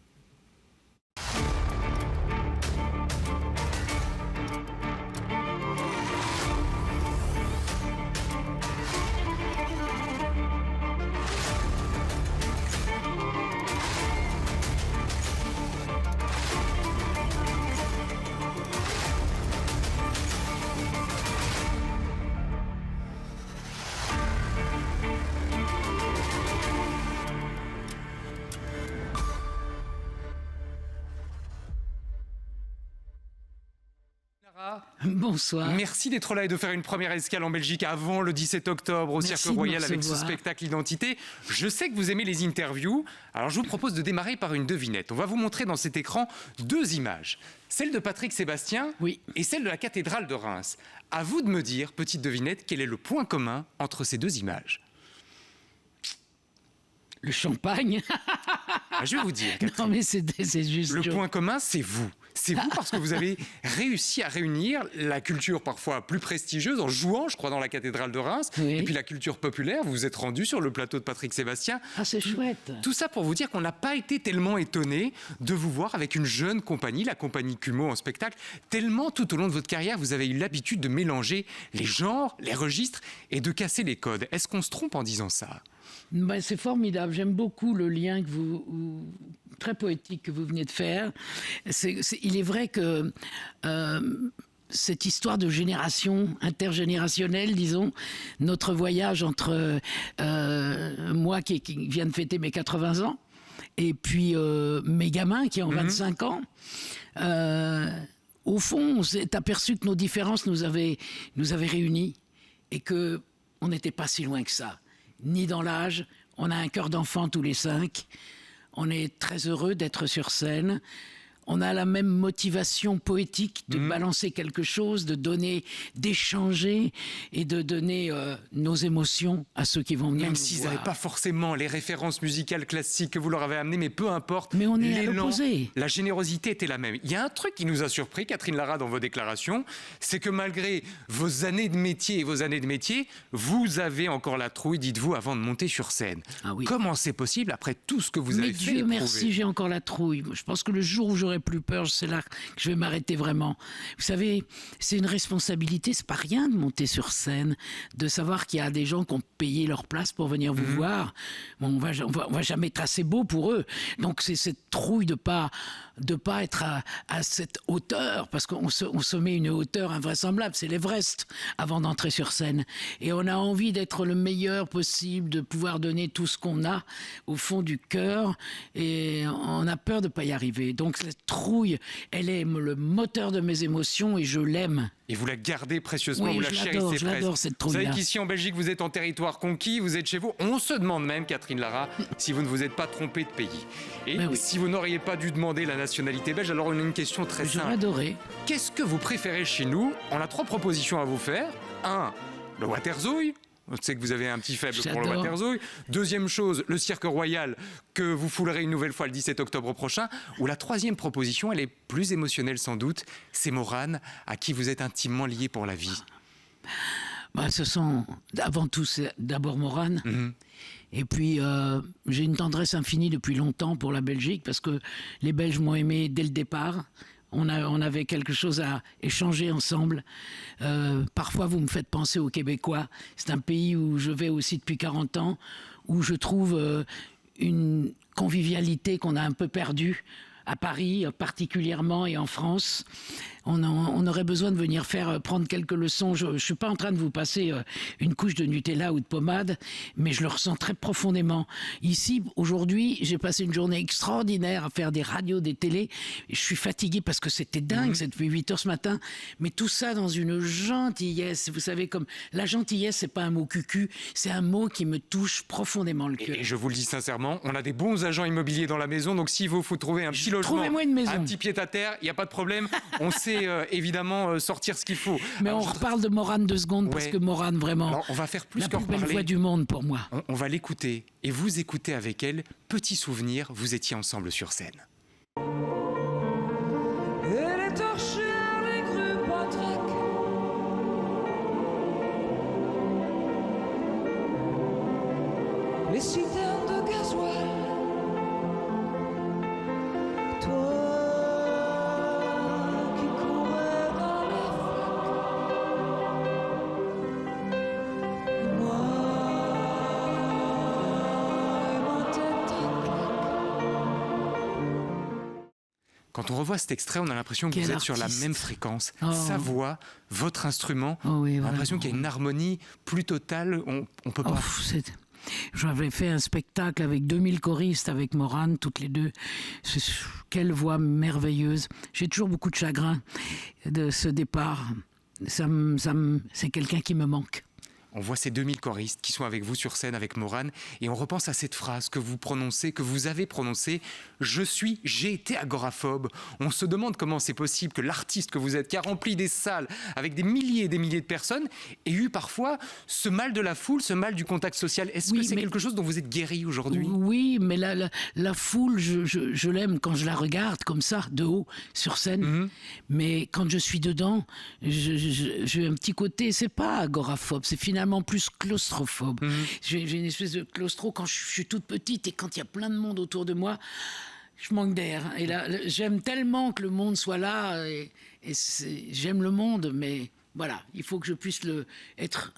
Bonsoir. Merci d'être là et de faire une première escale en Belgique avant le 17 octobre au Merci Cirque Royal de me avec ce recevoir. spectacle Identité. Je sais que vous aimez les interviews, alors je vous propose de démarrer par une devinette. On va vous montrer dans cet écran 2 images. Celle de Patrick Sébastien et celle de la cathédrale de Reims. À vous de me dire, petite devinette, quel est le point commun entre ces 2 images? Le champagne. Je vais vous dire. Non, mais c'est juste. Le point commun, c'est vous. C'est vous parce que vous avez réussi à réunir la culture parfois plus prestigieuse en jouant, je crois, dans la cathédrale de Reims, et puis la culture populaire. Vous vous êtes rendu sur le plateau de Patrick Sébastien. Ah, c'est chouette. Tout ça pour vous dire qu'on n'a pas été tellement étonné de vous voir avec une jeune compagnie, la compagnie Cumeau en spectacle, tellement tout au long de votre carrière, vous avez eu l'habitude de mélanger les genres, les registres et de casser les codes. Est-ce qu'on se trompe en disant ça? Ben, c'est formidable. J'aime beaucoup le lien très poétique que vous venez de faire. Il est vrai que cette histoire de génération intergénérationnelle, disons, notre voyage entre moi qui viens de fêter mes 80 ans et puis mes gamins qui ont 25 ans, au fond, on s'est aperçu que nos différences nous avaient réunis et qu'on n'était pas si loin que ça. Ni dans l'âge, on a un cœur d'enfant tous les 5. On est très heureux d'être sur scène. On a la même motivation poétique de balancer quelque chose, de donner, d'échanger et de donner nos émotions à ceux qui vont venir. Même s'ils n'avaient pas forcément les références musicales classiques que vous leur avez amenées, mais peu importe. Mais on est à l'opposé. La générosité était la même. Il y a un truc qui nous a surpris, Catherine Lara, dans vos déclarations, c'est que malgré vos années de métier, vous avez encore la trouille, dites-vous, avant de monter sur scène. Ah oui. Comment c'est possible après tout ce que vous avez fait? Mais Dieu merci, j'ai encore la trouille. Je pense que le jour où j'aurai plus peur, c'est là que je vais m'arrêter vraiment. Vous savez, c'est une responsabilité, c'est pas rien de monter sur scène, de savoir qu'il y a des gens qui ont payé leur place pour venir vous voir. Bon, on va jamais être assez beau pour eux. Donc c'est cette trouille de pas être à cette hauteur, parce qu'on se met une hauteur invraisemblable, c'est l'Everest avant d'entrer sur scène. Et on a envie d'être le meilleur possible, de pouvoir donner tout ce qu'on a au fond du cœur, et on a peur de pas y arriver. Donc cette trouille, elle est le moteur de mes émotions et je l'aime. Et vous la gardez précieusement, oui, vous la chérissez je l'adore cette trouille-là. Vous savez qu'ici en Belgique, vous êtes en territoire conquis, vous êtes chez vous. On se demande même, Catherine Lara, si vous ne vous êtes pas trompée de pays. Et si vous n'auriez pas dû demander la nationalité belge, alors on a une question très simple. J'aurais adoré. Qu'est-ce que vous préférez chez nous? On a 3 propositions à vous faire. 1, le Waterzooï. Je sais que vous avez un petit faible pour le Waterzooï. Deuxième chose, le Cirque Royal, que vous foulerez une nouvelle fois le 17 octobre prochain. Ou la 3e proposition, elle est plus émotionnelle sans doute, c'est Morane, à qui vous êtes intimement lié pour la vie. Bah, ce sont avant tout, c'est d'abord Morane. Et puis, j'ai une tendresse infinie depuis longtemps pour la Belgique, parce que les Belges m'ont aimé dès le départ. On avait quelque chose à échanger ensemble. Parfois, vous me faites penser aux Québécois. C'est un pays où je vais aussi depuis 40 ans, où je trouve une convivialité qu'on a un peu perdue. À Paris particulièrement et en France, on aurait besoin de venir prendre quelques leçons. Je ne suis pas en train de vous passer une couche de Nutella ou de pommade, mais je le ressens très profondément. Ici, aujourd'hui, j'ai passé une journée extraordinaire à faire des radios, des télés. Je suis fatigué parce que c'était dingue, c'est depuis 8 heures ce matin, mais tout ça dans une gentillesse. Vous savez, comme la gentillesse, c'est pas un mot cucu, c'est un mot qui me touche profondément le cœur. Et je vous le dis sincèrement, on a des bons agents immobiliers dans la maison, donc s'il vous faut trouver un petit logement, trouvez-moi une maison, un petit pied-à-terre, il n'y a pas de problème. On sait évidemment sortir ce qu'il faut. Mais alors, on reparle de Morane 2 secondes, parce que Morane, vraiment, alors, on va faire plus la plus belle voix du monde pour moi. On va l'écouter et vous écoutez avec elle. Petit souvenir, vous étiez ensemble sur scène. Et les torchères, les grues Patrac, les citernes de gasoil, toi Quand on revoit cet extrait, on a l'impression que Quel vous êtes sur la artiste. même fréquence. Oh. Sa voix, votre instrument, Oh oui, on a l'impression vraiment. qu'il y a une harmonie plus totale. On peut pas. J'avais fait un spectacle avec 2000 choristes, avec Morane, toutes les deux. Quelle voix merveilleuse. J'ai toujours beaucoup de chagrin de ce départ. C'est quelqu'un qui me manque. On voit ces 2000 choristes qui sont avec vous sur scène, avec Morane, et on repense à cette phrase que vous prononcez, que vous avez prononcée, « j'ai été agoraphobe ». On se demande comment c'est possible que l'artiste que vous êtes, qui a rempli des salles avec des milliers et des milliers de personnes, ait eu parfois ce mal de la foule, ce mal du contact social. Est-ce que c'est quelque chose dont vous êtes guéri aujourd'hui? Oui, mais la foule, je l'aime quand je la regarde comme ça, de haut, sur scène. Mais quand je suis dedans, j'ai un petit côté, c'est pas agoraphobe, c'est finalement plus claustrophobe. J'ai une espèce de claustro quand je suis toute petite et quand il y a plein de monde autour de moi, je manque d'air. Et là, j'aime tellement que le monde soit là et j'aime le monde, mais voilà, il faut que je puisse être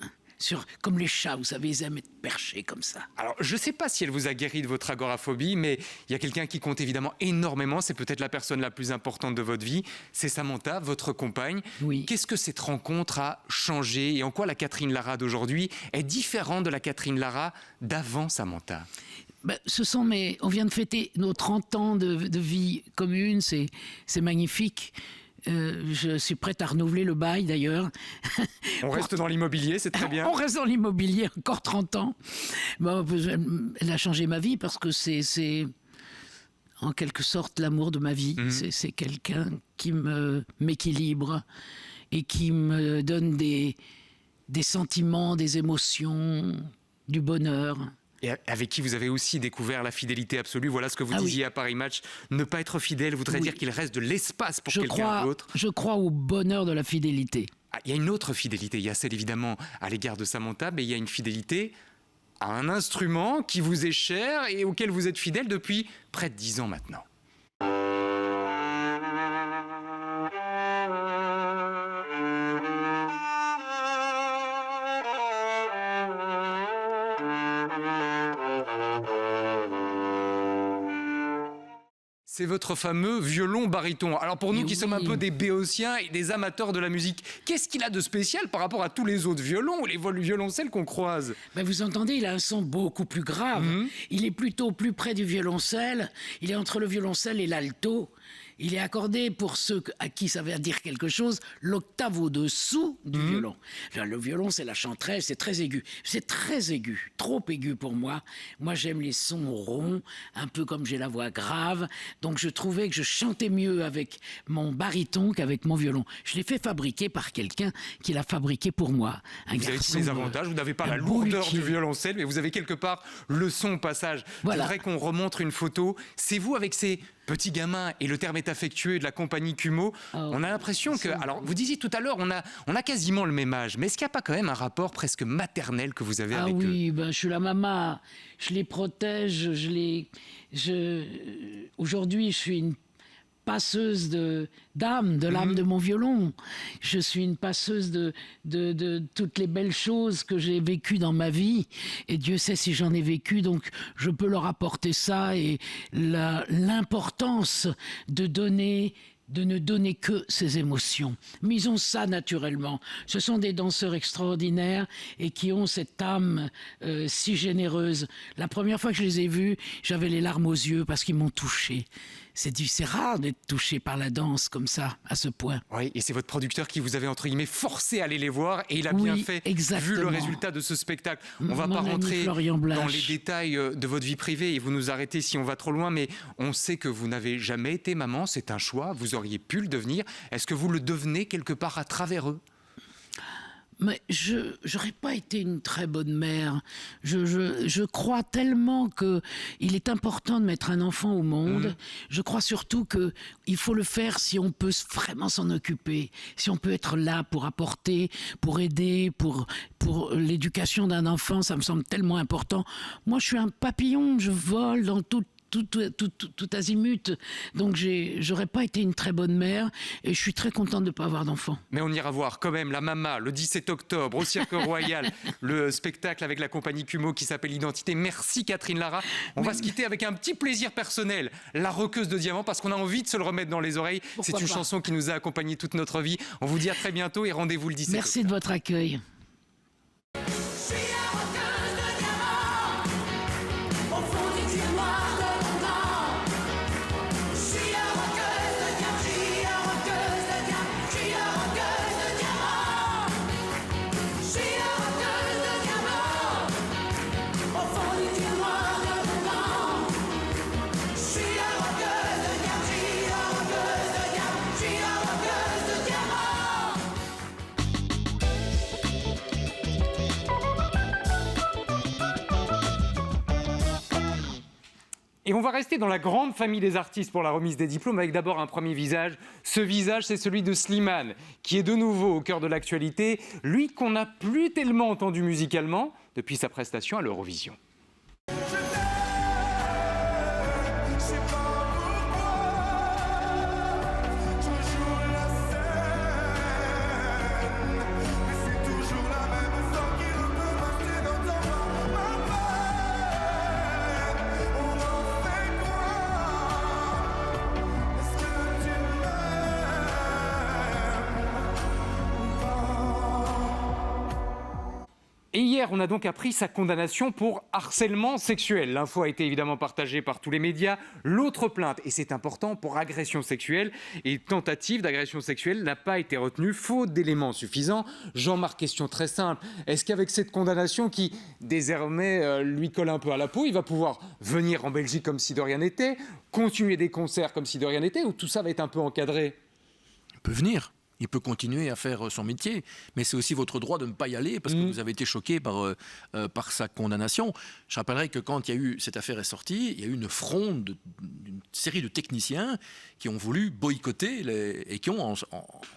comme les chats, vous savez, ils aiment être perchés comme ça. Alors, je ne sais pas si elle vous a guéri de votre agoraphobie, mais il y a quelqu'un qui compte évidemment énormément. C'est peut-être la personne la plus importante de votre vie. C'est Samantha, votre compagne. Oui. Qu'est-ce que cette rencontre a changé et en quoi la Catherine Lara d'aujourd'hui est différente de la Catherine Lara d'avant Samantha? On vient de fêter nos 30 ans de vie commune, c'est magnifique. Je suis prête à renouveler le bail d'ailleurs. On reste dans l'immobilier, c'est très bien. On reste dans l'immobilier, encore 30 ans. Bon, elle a changé ma vie parce que c'est en quelque sorte l'amour de ma vie. C'est quelqu'un qui m'équilibre et qui me donne des sentiments, des émotions, du bonheur. Et avec qui vous avez aussi découvert la fidélité absolue. Voilà ce que vous disiez à Paris Match. Ne pas être fidèle voudrait dire qu'il reste de l'espace pour quelqu'un d'autre. Je crois au bonheur de la fidélité. Il y a une autre fidélité. Il y a celle évidemment à l'égard de Samantha, mais il y a une fidélité à un instrument qui vous est cher et auquel vous êtes fidèle depuis près de 10 ans maintenant. C'est votre fameux violon baryton. Alors pour nous qui sommes un peu des béotiens et des amateurs de la musique, qu'est-ce qu'il a de spécial par rapport à tous les autres violons ou les violoncelles qu'on croise? Vous entendez, il a un son beaucoup plus grave. Il est plutôt plus près du violoncelle. Il est entre le violoncelle et l'alto. Il est accordé, pour ceux à qui ça veut dire quelque chose, l'octave au-dessous du violon. Le violon, c'est la chanterelle, c'est très aigu. C'est très aigu, trop aigu pour moi. Moi, j'aime les sons ronds, un peu comme j'ai la voix grave. Donc, je trouvais que je chantais mieux avec mon baryton qu'avec mon violon. Je l'ai fait fabriquer par quelqu'un qui l'a fabriqué pour moi. Vous avez tous les avantages. Vous n'avez pas la lourdeur du violoncelle, mais vous avez quelque part le son au passage. Voilà. Je voudrais qu'on remontre une photo. C'est vous avec ces petits gamins, et le terme est affectueux, de la compagnie Cumeau. On a l'impression que... Alors, vous disiez tout à l'heure, on a quasiment le même âge, mais est-ce qu'il n'y a pas quand même un rapport presque maternel que vous avez avec eux? Oui, je suis la maman. Je les protège, Aujourd'hui, je suis une passeuse d'âme, de l'âme de mon violon. Je suis une passeuse de toutes les belles choses que j'ai vécues dans ma vie. Et Dieu sait si j'en ai vécu, donc je peux leur apporter ça. Et l'importance de ne donner que ses émotions. Mais ils ont ça naturellement. Ce sont des danseurs extraordinaires et qui ont cette âme si généreuse. La première fois que je les ai vus, j'avais les larmes aux yeux parce qu'ils m'ont touché. C'est rare d'être touché par la danse comme ça, à ce point. Oui, et c'est votre producteur qui vous avait, entre guillemets, forcé à aller les voir, et il a bien fait, vu le résultat de ce spectacle. On ne va pas rentrer dans les détails de votre vie privée, et vous nous arrêtez si on va trop loin, mais on sait que vous n'avez jamais été maman, c'est un choix, vous auriez pu le devenir. Est-ce que vous le devenez quelque part à travers eux ? Mais je n'aurais pas été une très bonne mère. Je crois tellement qu'il est important de mettre un enfant au monde. Je crois surtout qu'il faut le faire si on peut vraiment s'en occuper, si on peut être là pour apporter, pour aider, pour l'éducation d'un enfant. Ça me semble tellement important. Moi, je suis un papillon, je vole dans tout azimut. Donc j'aurais pas été une très bonne mère et je suis très contente de ne pas avoir d'enfant. Mais on ira voir quand même la Mama le 17 octobre au Cirque Royal, le spectacle avec la compagnie Kumo qui s'appelle Identité. Merci Catherine Lara. On va se quitter avec un petit plaisir personnel, La Roqueuse de Diamants, parce qu'on a envie de se le remettre dans les oreilles. C'est une chanson qui nous a accompagnés toute notre vie. On vous dit à très bientôt et rendez-vous le 17 octobre. Merci de votre accueil. Et on va rester dans la grande famille des artistes pour la remise des diplômes avec d'abord un premier visage. Ce visage, c'est celui de Slimane, qui est de nouveau au cœur de l'actualité. Lui qu'on n'a plus tellement entendu musicalement depuis sa prestation à l'Eurovision. Et hier, on a donc appris sa condamnation pour harcèlement sexuel. L'info a été évidemment partagée par tous les médias. L'autre plainte, et c'est important, pour agression sexuelle et tentative d'agression sexuelle n'a pas été retenue, faute d'éléments suffisants. Jean-Marc, question très simple. Est-ce qu'avec cette condamnation qui, désormais, lui colle un peu à la peau, il va pouvoir venir en Belgique comme si de rien n'était, continuer des concerts comme si de rien n'était, ou tout ça va être un peu encadré ? Il peut venir. Il peut continuer à faire son métier, mais c'est aussi votre droit de ne pas y aller parce que vous avez été choqué par sa condamnation. Je rappellerai que quand il y a eu, cette affaire est sortie, il y a eu une fronde d'une série de techniciens qui ont voulu boycotter et qui ont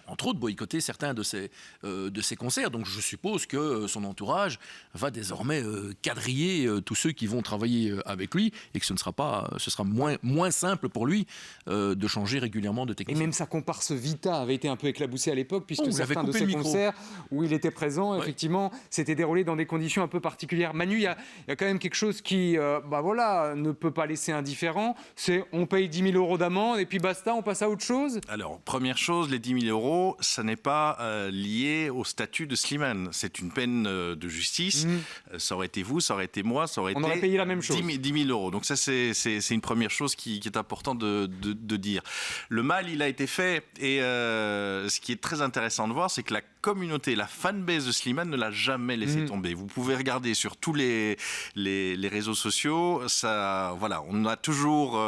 entre autres boycotté certains de ces concerts. Donc je suppose que son entourage va désormais quadriller tous ceux qui vont travailler avec lui et que ce sera moins simple pour lui de changer régulièrement de technicien. Et même sa comparse Vita avait été un peu éclabousée à l'époque, puisque certains de ses concerts où il était présent, effectivement, s'étaient déroulés dans des conditions un peu particulières. Manu, il y a quand même quelque chose qui ne peut pas laisser indifférent, c'est on paye 10 000 € d'amende et puis basta, on passe à autre chose. Alors, première chose, les 10 000 €, ça n'est pas lié au statut de Slimane. C'est une peine de justice. Ça aurait été vous, ça aurait été moi, ça aurait été... On aurait payé la même chose. 10 000 €. Donc ça, c'est une première chose qui est important de dire. Le mal, il a été fait et ce qui est très intéressant de voir, c'est que la communauté, la fanbase de Slimane ne l'a jamais laissé tomber. Vous pouvez regarder sur tous les réseaux sociaux, on a toujours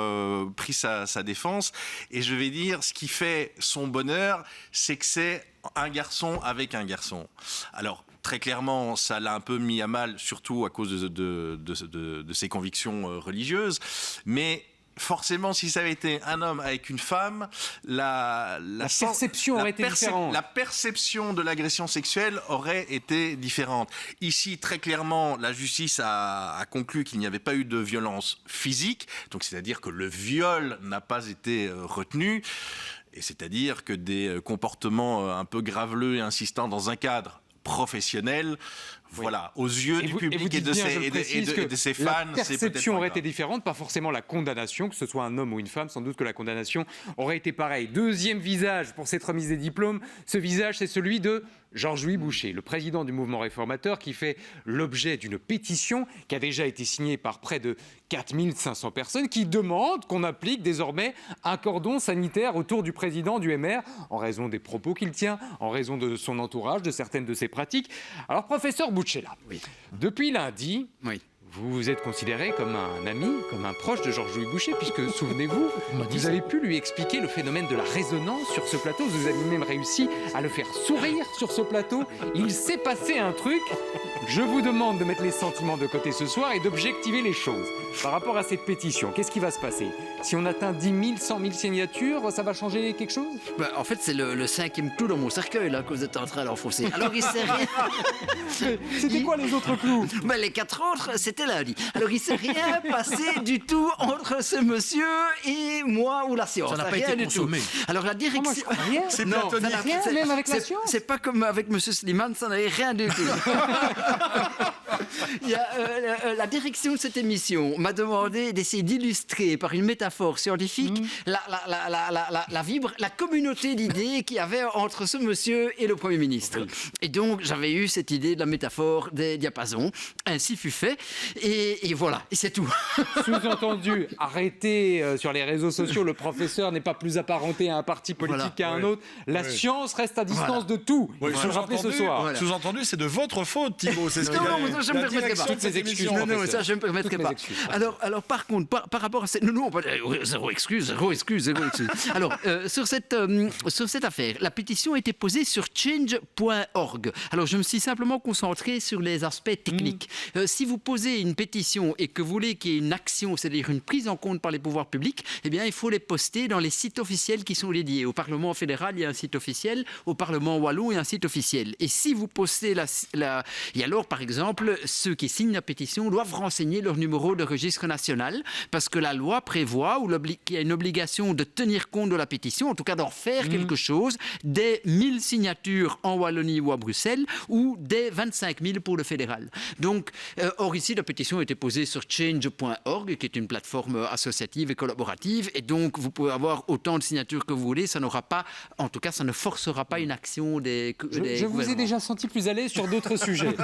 pris sa défense. Et je vais dire, ce qui fait son bonheur, c'est que c'est un garçon avec un garçon. Alors, très clairement, ça l'a un peu mis à mal, surtout à cause de ses convictions religieuses. Mais forcément, si ça avait été un homme avec une femme, la perception aurait été différente. La perception de l'agression sexuelle aurait été différente. Ici, très clairement, la justice a conclu qu'il n'y avait pas eu de violence physique, donc c'est-à-dire que le viol n'a pas été retenu, et c'est-à-dire que des comportements un peu graveleux et insistants dans un cadre professionnel, voilà, aux yeux du public et de ses fans, la perception aurait été différente, pas forcément la condamnation, que ce soit un homme ou une femme, sans doute que la condamnation aurait été pareille. Deuxième visage pour cette remise des diplômes, ce visage, c'est celui de Georges-Louis Boucher, le président du mouvement réformateur qui fait l'objet d'une pétition qui a déjà été signée par près de 4500 personnes qui demandent qu'on applique désormais un cordon sanitaire autour du président du MR en raison des propos qu'il tient, en raison de son entourage, de certaines de ses pratiques. Alors, professeur Bouchela, depuis lundi, vous êtes considéré comme un ami, comme un proche de Georges-Louis Boucher, puisque, souvenez-vous, vous avez pu lui expliquer le phénomène de la résonance sur ce plateau. Vous avez même réussi à le faire sourire sur ce plateau. Il s'est passé un truc. Je vous demande de mettre les sentiments de côté ce soir et d'objectiver les choses. Par rapport à cette pétition, qu'est-ce qui va se passer? Si on atteint 10 000, 100 000 signatures, ça va changer quelque chose? En fait, c'est le cinquième clou dans mon cercueil là, que vous êtes en train d'enfoncer. Alors, il sait rien. C'était quoi les autres clous? Les 4 autres, c'était c'était lundi. Alors, il ne s'est rien passé du tout entre ce monsieur et moi ou la science. Ça n'a pas Rien été du consommé. tout. Alors, la direction... C'est Non, ça n'a rien, même avec la science. C'est pas comme avec monsieur Slimane, ça n'avait rien du tout. Il y a, la direction de cette émission m'a demandé d'essayer d'illustrer par une métaphore scientifique la communauté d'idées qu'il y avait entre ce monsieur et le Premier ministre. Et donc, j'avais eu cette idée de la métaphore des diapasons. Ainsi fut fait. Et voilà, et c'est tout. Sous-entendu, arrêtez sur les réseaux sociaux, le professeur n'est pas plus apparenté à un parti politique qu'à un autre. La science reste à distance de tout. Il faut le rappeler ce soir. Voilà. Sous-entendu, c'est de votre faute, Thibaut. C'est ce qu'il Non, a- ça, je ne me permettrai pas. Toutes mes excuses, Non, professeur. ça, je ne me permettrai Toutes pas. mes excuses. Alors, par contre, par rapport à cette... Non, zéro excuse. Alors, sur cette affaire, la pétition a été posée sur change.org. Alors, je me suis simplement concentré sur les aspects techniques. Si vous posez une pétition et que vous voulez qu'il y ait une action, c'est-à-dire une prise en compte par les pouvoirs publics, eh bien, il faut les poster dans les sites officiels qui sont dédiés. Au Parlement fédéral, il y a un site officiel. Au Parlement wallon, il y a un site officiel. Et si vous postez et alors, par exemple, ceux qui signent la pétition doivent renseigner leur numéro de registre national parce que la loi prévoit qu'il y a une obligation de tenir compte de la pétition, en tout cas d'en faire quelque chose, des 1000 signatures en Wallonie ou à Bruxelles ou des 25 000 pour le fédéral. Donc, or ici, la pétition a été posée sur change.org, qui est une plateforme associative et collaborative, et donc vous pouvez avoir autant de signatures que vous voulez, ça n'aura pas, en tout cas, ça ne forcera pas une action des Je vous ai déjà senti plus à l'aise sur d'autres sujets,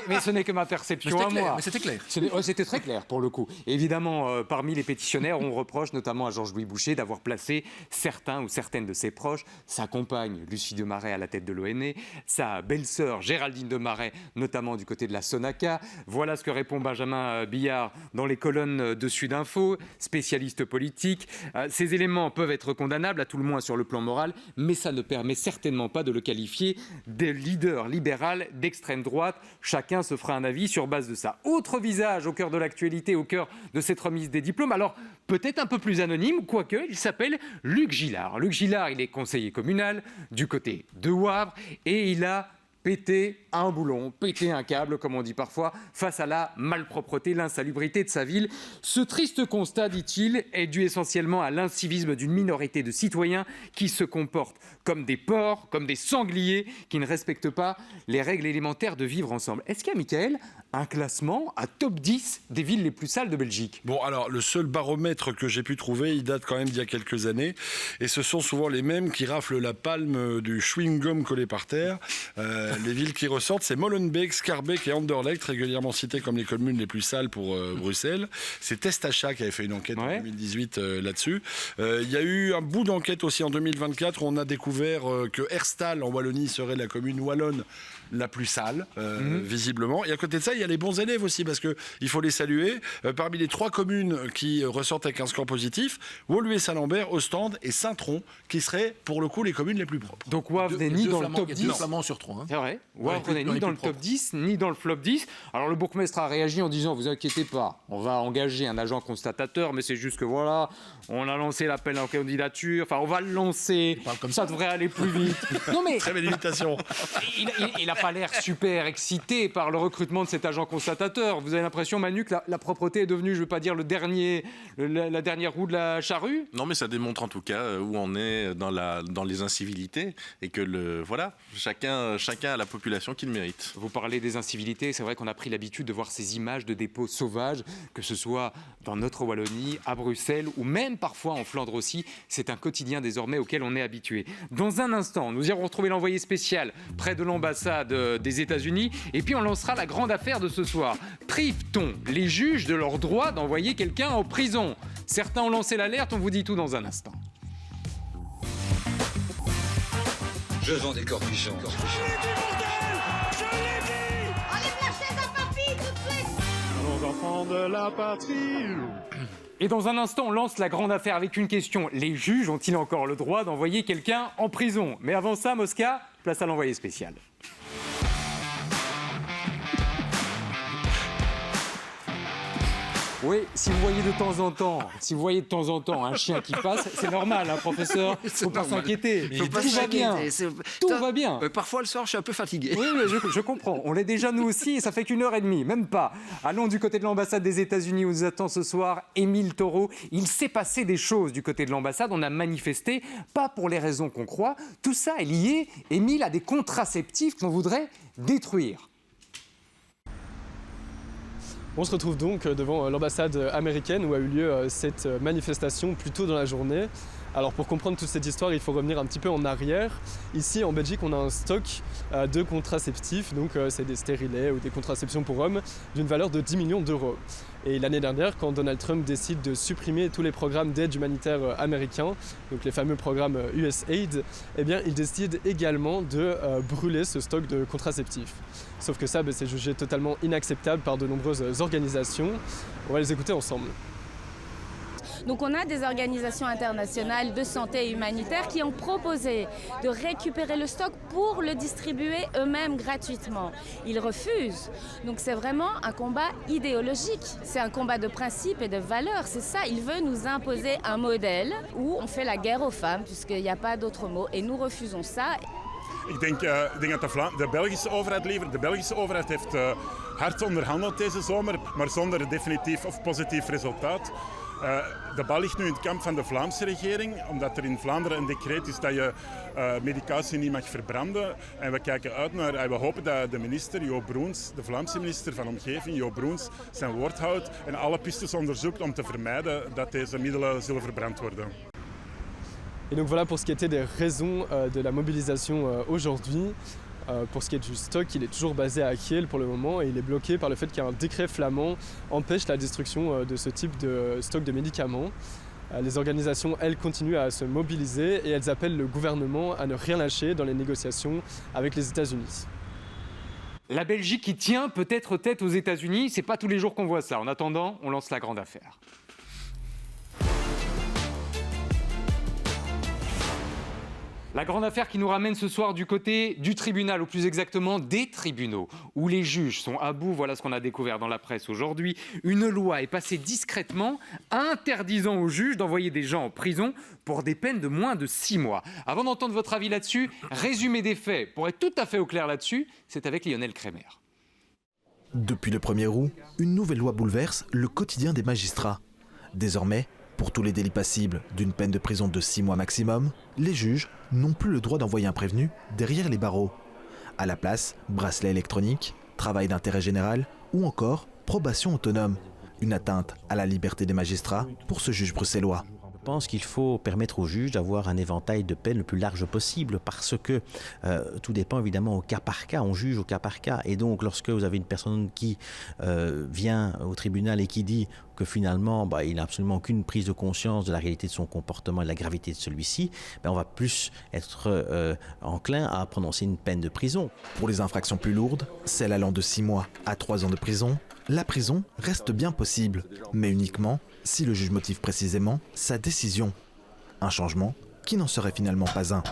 mais ce n'est que ma perception à moi. Mais c'était clair. C'était très clair pour le coup. Évidemment, parmi les pétitionnaires, on reproche notamment à Georges-Louis Boucher d'avoir placé certains ou certaines de ses proches, sa compagne Lucie de Marais à la tête de l'ONE, sa belle-sœur Géraldine de Marais, notamment du côté de la Sonaca. Voilà ce que répond Benjamin Billard dans les colonnes de Sud Info, spécialiste politique. Ces éléments peuvent être condamnables, à tout le moins sur le plan moral, mais ça ne permet certainement pas de le qualifier de leader libéral d'extrême droite. Chacun se fera un avis sur base de ça. Autre visage au cœur de l'actualité, au cœur de cette remise des diplômes. Alors, peut-être un peu plus anonyme, quoique, il s'appelle Luc Gillard. Luc Gillard, il est conseiller communal du côté de Wavre et il a péter un boulon, péter un câble, comme on dit parfois, face à la malpropreté, l'insalubrité de sa ville. Ce triste constat, dit-il, est dû essentiellement à l'incivisme d'une minorité de citoyens qui se comportent comme des porcs, comme des sangliers, qui ne respectent pas les règles élémentaires de vivre ensemble. Est-ce qu'il y a, Michael, un classement à top 10 des villes les plus sales de Belgique? Bon, alors, le seul baromètre que j'ai pu trouver, il date quand même d'il y a quelques années. Et ce sont souvent les mêmes qui raflent la palme du chewing-gum collé par terre. Les villes qui ressortent, c'est Molenbeek, Schaerbeek et Anderlecht, régulièrement citées comme les communes les plus sales pour Bruxelles. C'est Testachat qui avait fait une enquête en 2018 là-dessus. Il y a eu un bout d'enquête aussi en 2024 où on a découvert que Herstal, en Wallonie, serait la commune wallonne la plus sale, visiblement. Et à côté de ça, il y a les bons élèves aussi, parce qu'il faut les saluer. Parmi les 3 communes qui ressortent avec un score positif, Woluwe-Saint-Lambert, Ostende et Saint-Tron, qui seraient, pour le coup, les communes les plus propres. Donc Wavre n'est ni dans le top 10. Il y a 2 Flamands sur 3. Hein. C'est vrai. Wavre n'est ni dans le top 10, ni dans le flop 10. Alors le bourgmestre a réagi en disant, vous inquiétez pas, on va engager un agent constatateur, mais c'est juste que voilà, on a lancé l'appel en candidature, enfin on va le lancer, ça devrait aller plus vite. Non mais... Très belle imitation. Il n'a pas l'air super excité par le recrutement de cet agent constatateur. Vous avez l'impression, Manu, que la propreté est devenue, je ne veux pas dire la dernière roue de la charrue? Non, mais ça démontre en tout cas où on est dans les incivilités et que chacun a la population qu'il mérite. Vous parlez des incivilités, c'est vrai qu'on a pris l'habitude de voir ces images de dépôts sauvages, que ce soit dans notre Wallonie, à Bruxelles ou même parfois en Flandre aussi. C'est un quotidien désormais auquel on est habitué. Dans un instant, nous irons retrouver l'envoyé spécial près de l'ambassade des États-Unis et puis on lancera la grande affaire de ce soir. Prive-t-on les juges de leur droit d'envoyer quelqu'un en prison? Certains ont lancé l'alerte, on vous dit tout dans un instant. Je vends des cornichons. Allons enfants de la patrie. Et dans un instant, on lance la grande affaire avec une question. Les juges ont-ils encore le droit d'envoyer quelqu'un en prison? Mais avant ça, Mosca, place à l'envoyé spécial. Oui, si vous voyez de temps en temps un chien qui passe, c'est normal, hein, professeur. Faut pas s'inquiéter. Tout va bien. Tout va bien. Parfois le soir, je suis un peu fatigué. Oui, mais je comprends. On l'est déjà nous aussi, et ça fait qu'1h30, même pas. Allons du côté de l'ambassade des États-Unis où nous attend ce soir Émile Taureau. Il s'est passé des choses du côté de l'ambassade. On a manifesté, pas pour les raisons qu'on croit. Tout ça est lié, Émile, à des contraceptifs qu'on voudrait détruire. On se retrouve donc devant l'ambassade américaine où a eu lieu cette manifestation plus tôt dans la journée. Alors pour comprendre toute cette histoire, il faut revenir un petit peu en arrière. Ici en Belgique, on a un stock de contraceptifs, donc c'est des stérilets ou des contraceptions pour hommes d'une valeur de 10 millions d'euros. Et l'année dernière, quand Donald Trump décide de supprimer tous les programmes d'aide humanitaire américains, donc les fameux programmes USAID, eh bien, il décide également de brûler ce stock de contraceptifs. Sauf que ça, c'est jugé totalement inacceptable par de nombreuses organisations. On va les écouter ensemble. Donc on a des organisations internationales de santé humanitaire qui ont proposé de récupérer le stock pour le distribuer eux-mêmes gratuitement. Ils refusent. Donc c'est vraiment un combat idéologique. C'est un combat de principes et de valeurs. C'est ça, il veut nous imposer un modèle où on fait la guerre aux femmes, puisqu'il n'y a pas d'autre mot. Et nous refusons ça. Ik denk dat de Belgische overheid liever. De Belgische overheid heeft hard onderhandeld deze zomer, maar zonder definitief of positief resultaat. De bal ligt nu in het kamp van de Vlaamse regering, omdat er in Vlaanderen een decreet is dat je medicatie niet mag verbranden. En we kijken uit naar, en we hopen dat de minister, Jo Broens, de Vlaamse minister van Omgeving, Jo Broens, zijn woord houdt en alle pistes onderzoekt om te vermijden dat deze middelen zullen verbrand worden. Et donc voilà pour ce qui était des raisons de la mobilisation aujourd'hui. Pour ce qui est du stock, il est toujours basé à Kiel pour le moment et il est bloqué par le fait qu'un décret flamand empêche la destruction de ce type de stock de médicaments. Les organisations, elles, continuent à se mobiliser et elles appellent le gouvernement à ne rien lâcher dans les négociations avec les États-Unis. La Belgique qui tient peut-être tête aux États-Unis, c'est pas tous les jours qu'on voit ça. En attendant, on lance la grande affaire. La grande affaire qui nous ramène ce soir du côté du tribunal, ou plus exactement des tribunaux, où les juges sont à bout. Voilà ce qu'on a découvert dans la presse aujourd'hui. Une loi est passée discrètement, interdisant aux juges d'envoyer des gens en prison pour des peines de moins de 6 mois. Avant d'entendre votre avis là-dessus, résumé des faits, pour être tout à fait au clair là-dessus, c'est avec Lionel Crémer. Depuis le 1er août, une nouvelle loi bouleverse le quotidien des magistrats. Désormais, pour tous les délits passibles d'une peine de prison de 6 mois maximum, les juges n'ont plus le droit d'envoyer un prévenu derrière les barreaux. À la place, bracelet électronique, travail d'intérêt général ou encore probation autonome. Une atteinte à la liberté des magistrats pour ce juge bruxellois. Je pense qu'il faut permettre aux juges d'avoir un éventail de peines le plus large possible parce que tout dépend évidemment au cas par cas, on juge au cas par cas. Et donc lorsque vous avez une personne qui vient au tribunal et qui dit que finalement il n'a absolument aucune prise de conscience de la réalité de son comportement et de la gravité de celui-ci, on va plus être enclin à prononcer une peine de prison. Pour les infractions plus lourdes, celles allant de 6 mois à 3 ans de prison, la prison reste bien possible, mais uniquement si le juge motive précisément sa décision. Un changement qui n'en serait finalement pas un.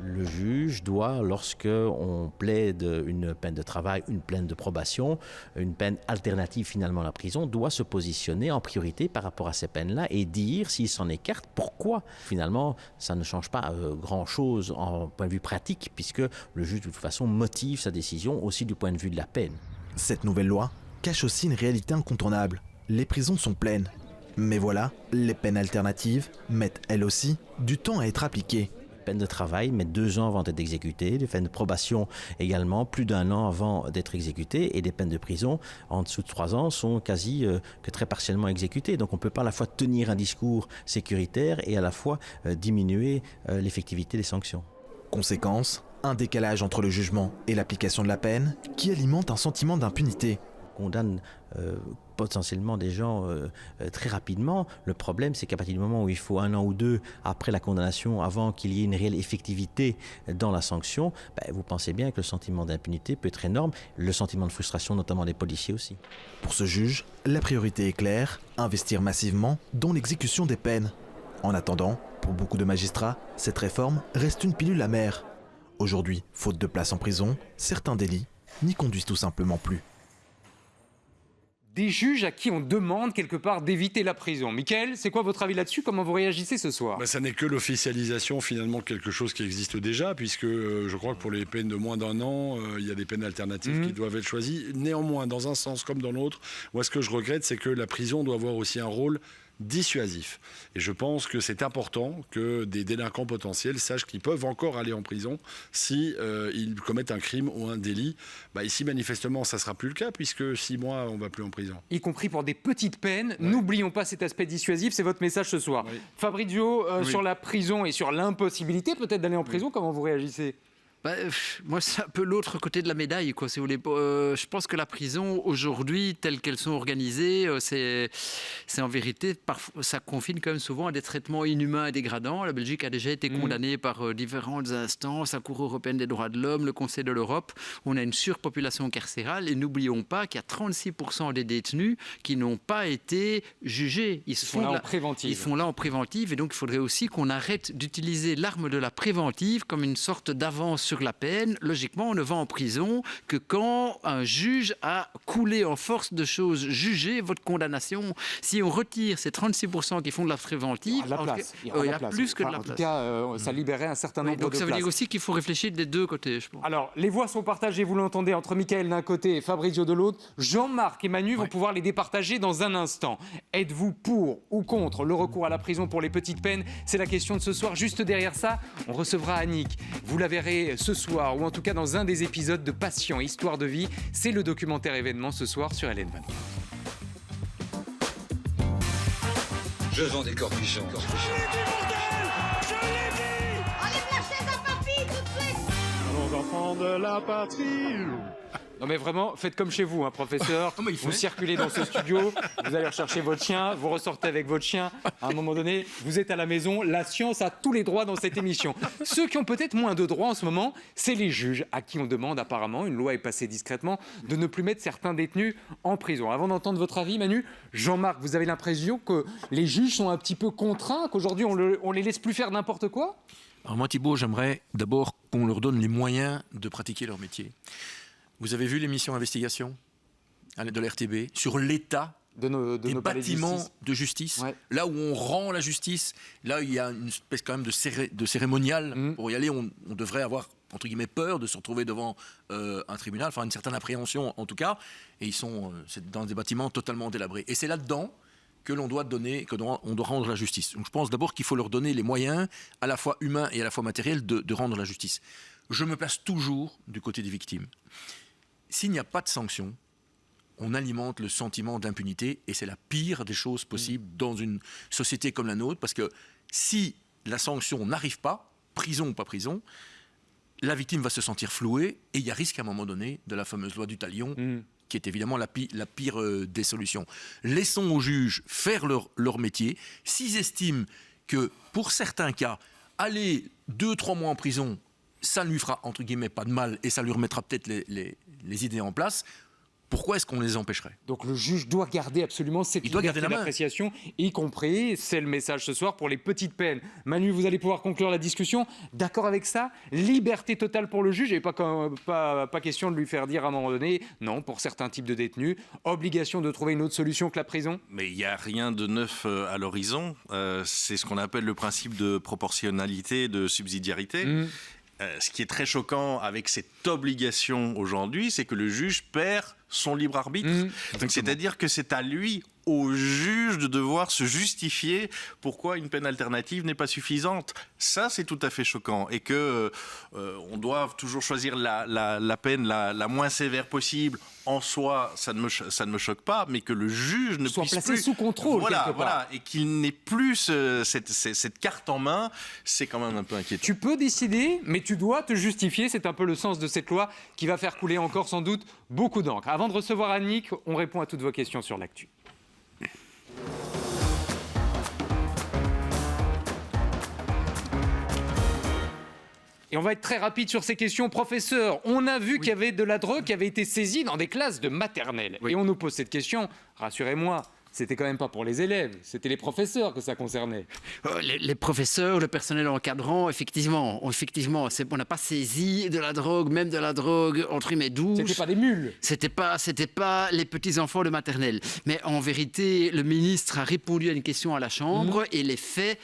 Le juge doit, lorsqu'on plaide une peine de travail, une peine de probation, une peine alternative finalement à la prison, doit se positionner en priorité par rapport à ces peines-là et dire, s'il s'en écarte, pourquoi. Finalement, ça ne change pas grand-chose en point de vue pratique, puisque le juge de toute façon motive sa décision aussi du point de vue de la peine. Cette nouvelle loi cache aussi une réalité incontournable. Les prisons sont pleines. Mais voilà, les peines alternatives mettent elles aussi du temps à être appliquées. Les peines de travail mettent 2 ans avant d'être exécutées, les peines de probation également, plus d'1 an avant d'être exécutées, et des peines de prison en dessous de 3 ans sont quasi que très partiellement exécutées. Donc on ne peut pas à la fois tenir un discours sécuritaire et à la fois diminuer l'effectivité des sanctions. Conséquence, un décalage entre le jugement et l'application de la peine qui alimente un sentiment d'impunité. On condamne potentiellement des gens très rapidement. Le problème, c'est qu'à partir du moment où il faut 1 an ou 2 après la condamnation, avant qu'il y ait une réelle effectivité dans la sanction, vous pensez bien que le sentiment d'impunité peut être énorme, le sentiment de frustration, notamment des policiers aussi. Pour ce juge, la priorité est claire, investir massivement dans l'exécution des peines. En attendant, pour beaucoup de magistrats, cette réforme reste une pilule amère. Aujourd'hui, faute de place en prison, certains délits n'y conduisent tout simplement plus. des juges à qui on demande quelque part d'éviter la prison. Mickaël, c'est quoi votre avis là-dessus? Comment vous réagissez ce soir? Ça n'est que l'officialisation finalement de quelque chose qui existe déjà, puisque je crois que pour les peines de moins d'1 an, il y a des peines alternatives qui doivent être choisies. Néanmoins, dans un sens comme dans l'autre, moi ce que je regrette, c'est que la prison doit avoir aussi un rôle dissuasif. Et je pense que c'est important que des délinquants potentiels sachent qu'ils peuvent encore aller en prison si ils commettent un crime ou un délit. Ici, manifestement, ça ne sera plus le cas, puisque 6 mois, on ne va plus en prison. Y compris pour des petites peines. Ouais. N'oublions pas cet aspect dissuasif, c'est votre message ce soir. Oui. Fabrizio, sur la prison et sur l'impossibilité peut-être d'aller en prison, comment vous réagissez? Moi, c'est un peu l'autre côté de la médaille, quoi, si vous voulez. Je pense que la prison, aujourd'hui, telles qu'elles sont organisées, c'est en vérité, parfois, ça confine quand même souvent à des traitements inhumains et dégradants. La Belgique a déjà été condamnée par différentes instances, la Cour européenne des droits de l'homme, le Conseil de l'Europe. On a une surpopulation carcérale et n'oublions pas qu'il y a 36% des détenus qui n'ont pas été jugés. Ils font là en préventive et donc il faudrait aussi qu'on arrête d'utiliser l'arme de la préventive comme une sorte d'avance sur la peine. Logiquement, on ne va en prison que quand un juge a coulé en force de choses jugé votre condamnation. Si on retire ces 36% qui font de la préventive, il y a plus que de la place. En tout cas, ça libérait un certain nombre de places. Donc ça veut dire aussi qu'il faut réfléchir des deux côtés, je pense. Alors, les voix sont partagées, vous l'entendez, entre Mickaël d'un côté et Fabrizio de l'autre. Jean-Marc et Manu vont pouvoir les départager dans un instant. Êtes-vous pour ou contre le recours à la prison pour les petites peines? C'est la question de ce soir. Juste derrière ça, on recevra Annick. Vous la verrez ce soir, ou en tout cas dans un des épisodes de Passion, Histoire de vie. C'est le documentaire événement ce soir sur LN24. Je vends des corpichons. Je l'ai dit! Enlève la chaise à papy tout de suite! Allons enfants de la patrie. Non mais vraiment, faites comme chez vous, professeur. Vous circulez dans ce studio, vous allez rechercher votre chien, vous ressortez avec votre chien. À un moment donné, vous êtes à la maison. La science a tous les droits dans cette émission. Ceux qui ont peut-être moins de droits en ce moment, c'est les juges, à qui on demande apparemment, une loi est passée discrètement, de ne plus mettre certains détenus en prison. Avant d'entendre votre avis, Manu, Jean-Marc, vous avez l'impression que les juges sont un petit peu contraints, qu'aujourd'hui on les laisse plus faire n'importe quoi? Alors moi, Thibault, j'aimerais d'abord qu'on leur donne les moyens de pratiquer leur métier. Vous avez vu l'émission Investigation de l'RTB sur l'état des bâtiments de justice, ouais. Là où on rend la justice, là il y a une espèce quand même de cérémonial. Pour y aller, on devrait avoir entre guillemets peur de se retrouver devant un tribunal, enfin une certaine appréhension en tout cas, et ils sont dans des bâtiments totalement délabrés. Et c'est là-dedans que l'on doit donner, on doit rendre la justice. Donc je pense d'abord qu'il faut leur donner les moyens, à la fois humains et à la fois matériels, de rendre la justice. Je me place toujours du côté des victimes. S'il n'y a pas de sanction, on alimente le sentiment d'impunité et c'est la pire des choses possibles dans une société comme la nôtre, parce que si la sanction n'arrive pas, prison ou pas prison, la victime va se sentir flouée et il y a risque à un moment donné de la fameuse loi du talion, qui est évidemment la pire des solutions. Laissons aux juges faire leur métier. S'ils estiment que pour certains cas, aller 2-3 mois en prison, ça ne lui fera, entre guillemets, pas de mal et ça lui remettra peut-être les idées en place, pourquoi est-ce qu'on les empêcherait? Donc le juge doit garder absolument cette liberté d'appréciation, y compris, c'est le message ce soir, pour les petites peines. Manu, vous allez pouvoir conclure la discussion. D'accord avec ça? Liberté totale pour le juge et pas question de lui faire dire à un moment donné, non, pour certains types de détenus, obligation de trouver une autre solution que la prison? Mais il n'y a rien de neuf à l'horizon. C'est ce qu'on appelle le principe de proportionnalité, de subsidiarité. Ce qui est très choquant avec cette obligation aujourd'hui, c'est que le juge perd son libre arbitre. Donc, c'est-à-dire que c'est à lui, au juge, de devoir se justifier pourquoi une peine alternative n'est pas suffisante. Ça, c'est tout à fait choquant. Et que on doit toujours choisir la peine la moins sévère possible. En soi, ça ne me choque pas, mais que le juge ne soit puisse placé plus... sous contrôle, Voilà, et qu'il n'ait plus cette carte en main, c'est quand même un peu inquiétant. Tu peux décider, mais tu dois te justifier. C'est un peu le sens de cette loi qui va faire couler encore sans doute beaucoup d'encre. Avant de recevoir Annick, on répond à toutes vos questions sur l'actu. Et on va être très rapide sur ces questions. Professeur, on a vu qu'il y avait de la drogue qui avait été saisie dans des classes de maternelle. Et on nous pose cette question, rassurez-moi, c'était quand même pas pour les élèves, c'était les professeurs que ça concernait. Les professeurs, le personnel encadrant, effectivement, on n'a pas saisi de la drogue, même de la drogue entre guillemets douce. C'était pas des mules. C'était pas les petits enfants de maternelle. Mais en vérité, le ministre a répondu à une question à la Chambre et les faits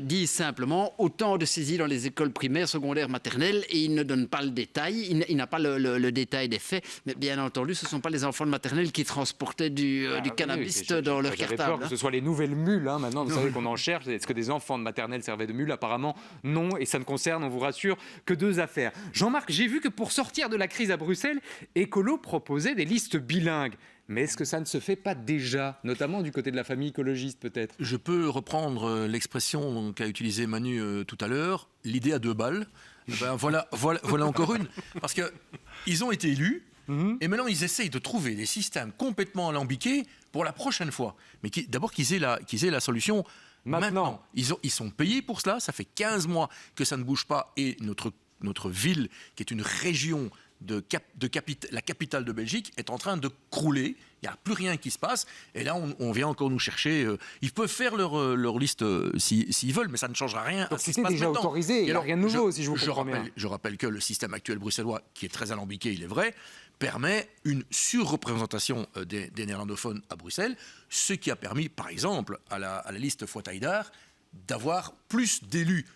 disent simplement autant de saisies dans les écoles primaires, secondaires, maternelles, et il ne donne pas le détail. Il n'a pas le détail des faits, mais bien entendu, ce ne sont pas les enfants de maternelle qui transportaient du cannabis dans leur J'avais cartable. peur que ce soit les nouvelles mules. Maintenant, vous savez qu'on en cherche. Est-ce que des enfants de maternelle servaient de mules? Apparemment, non. Et ça ne concerne, on vous rassure, que 2 affaires. Jean-Marc, j'ai vu que pour sortir de la crise à Bruxelles, Écolo proposait des listes bilingues. Mais est-ce que ça ne se fait pas déjà, notamment du côté de la famille écologiste peut-être? Je peux reprendre l'expression qu'a utilisée Manu tout à l'heure, l'idée à 2 balles. Ben voilà encore une. Parce qu'ils ont été élus. Et maintenant, ils essayent de trouver des systèmes complètement alambiqués pour la prochaine fois. Mais d'abord qu'ils aient la solution maintenant. Ils sont payés pour cela. Ça fait 15 mois que ça ne bouge pas. Et notre ville, qui est une région la capitale de Belgique, est en train de crouler. Il n'y a plus rien qui se passe. Et là, on vient encore nous chercher. Ils peuvent faire leur liste s'ils veulent, mais ça ne changera rien. Donc c'était déjà autorisé. Il n'y a rien de nouveau, si je vous comprends bien. Je rappelle que le système actuel bruxellois, qui est très alambiqué, il est vrai, permet une surreprésentation des néerlandophones à Bruxelles, ce qui a permis, par exemple, à la liste Foitaïdar, d'avoir plus d'élus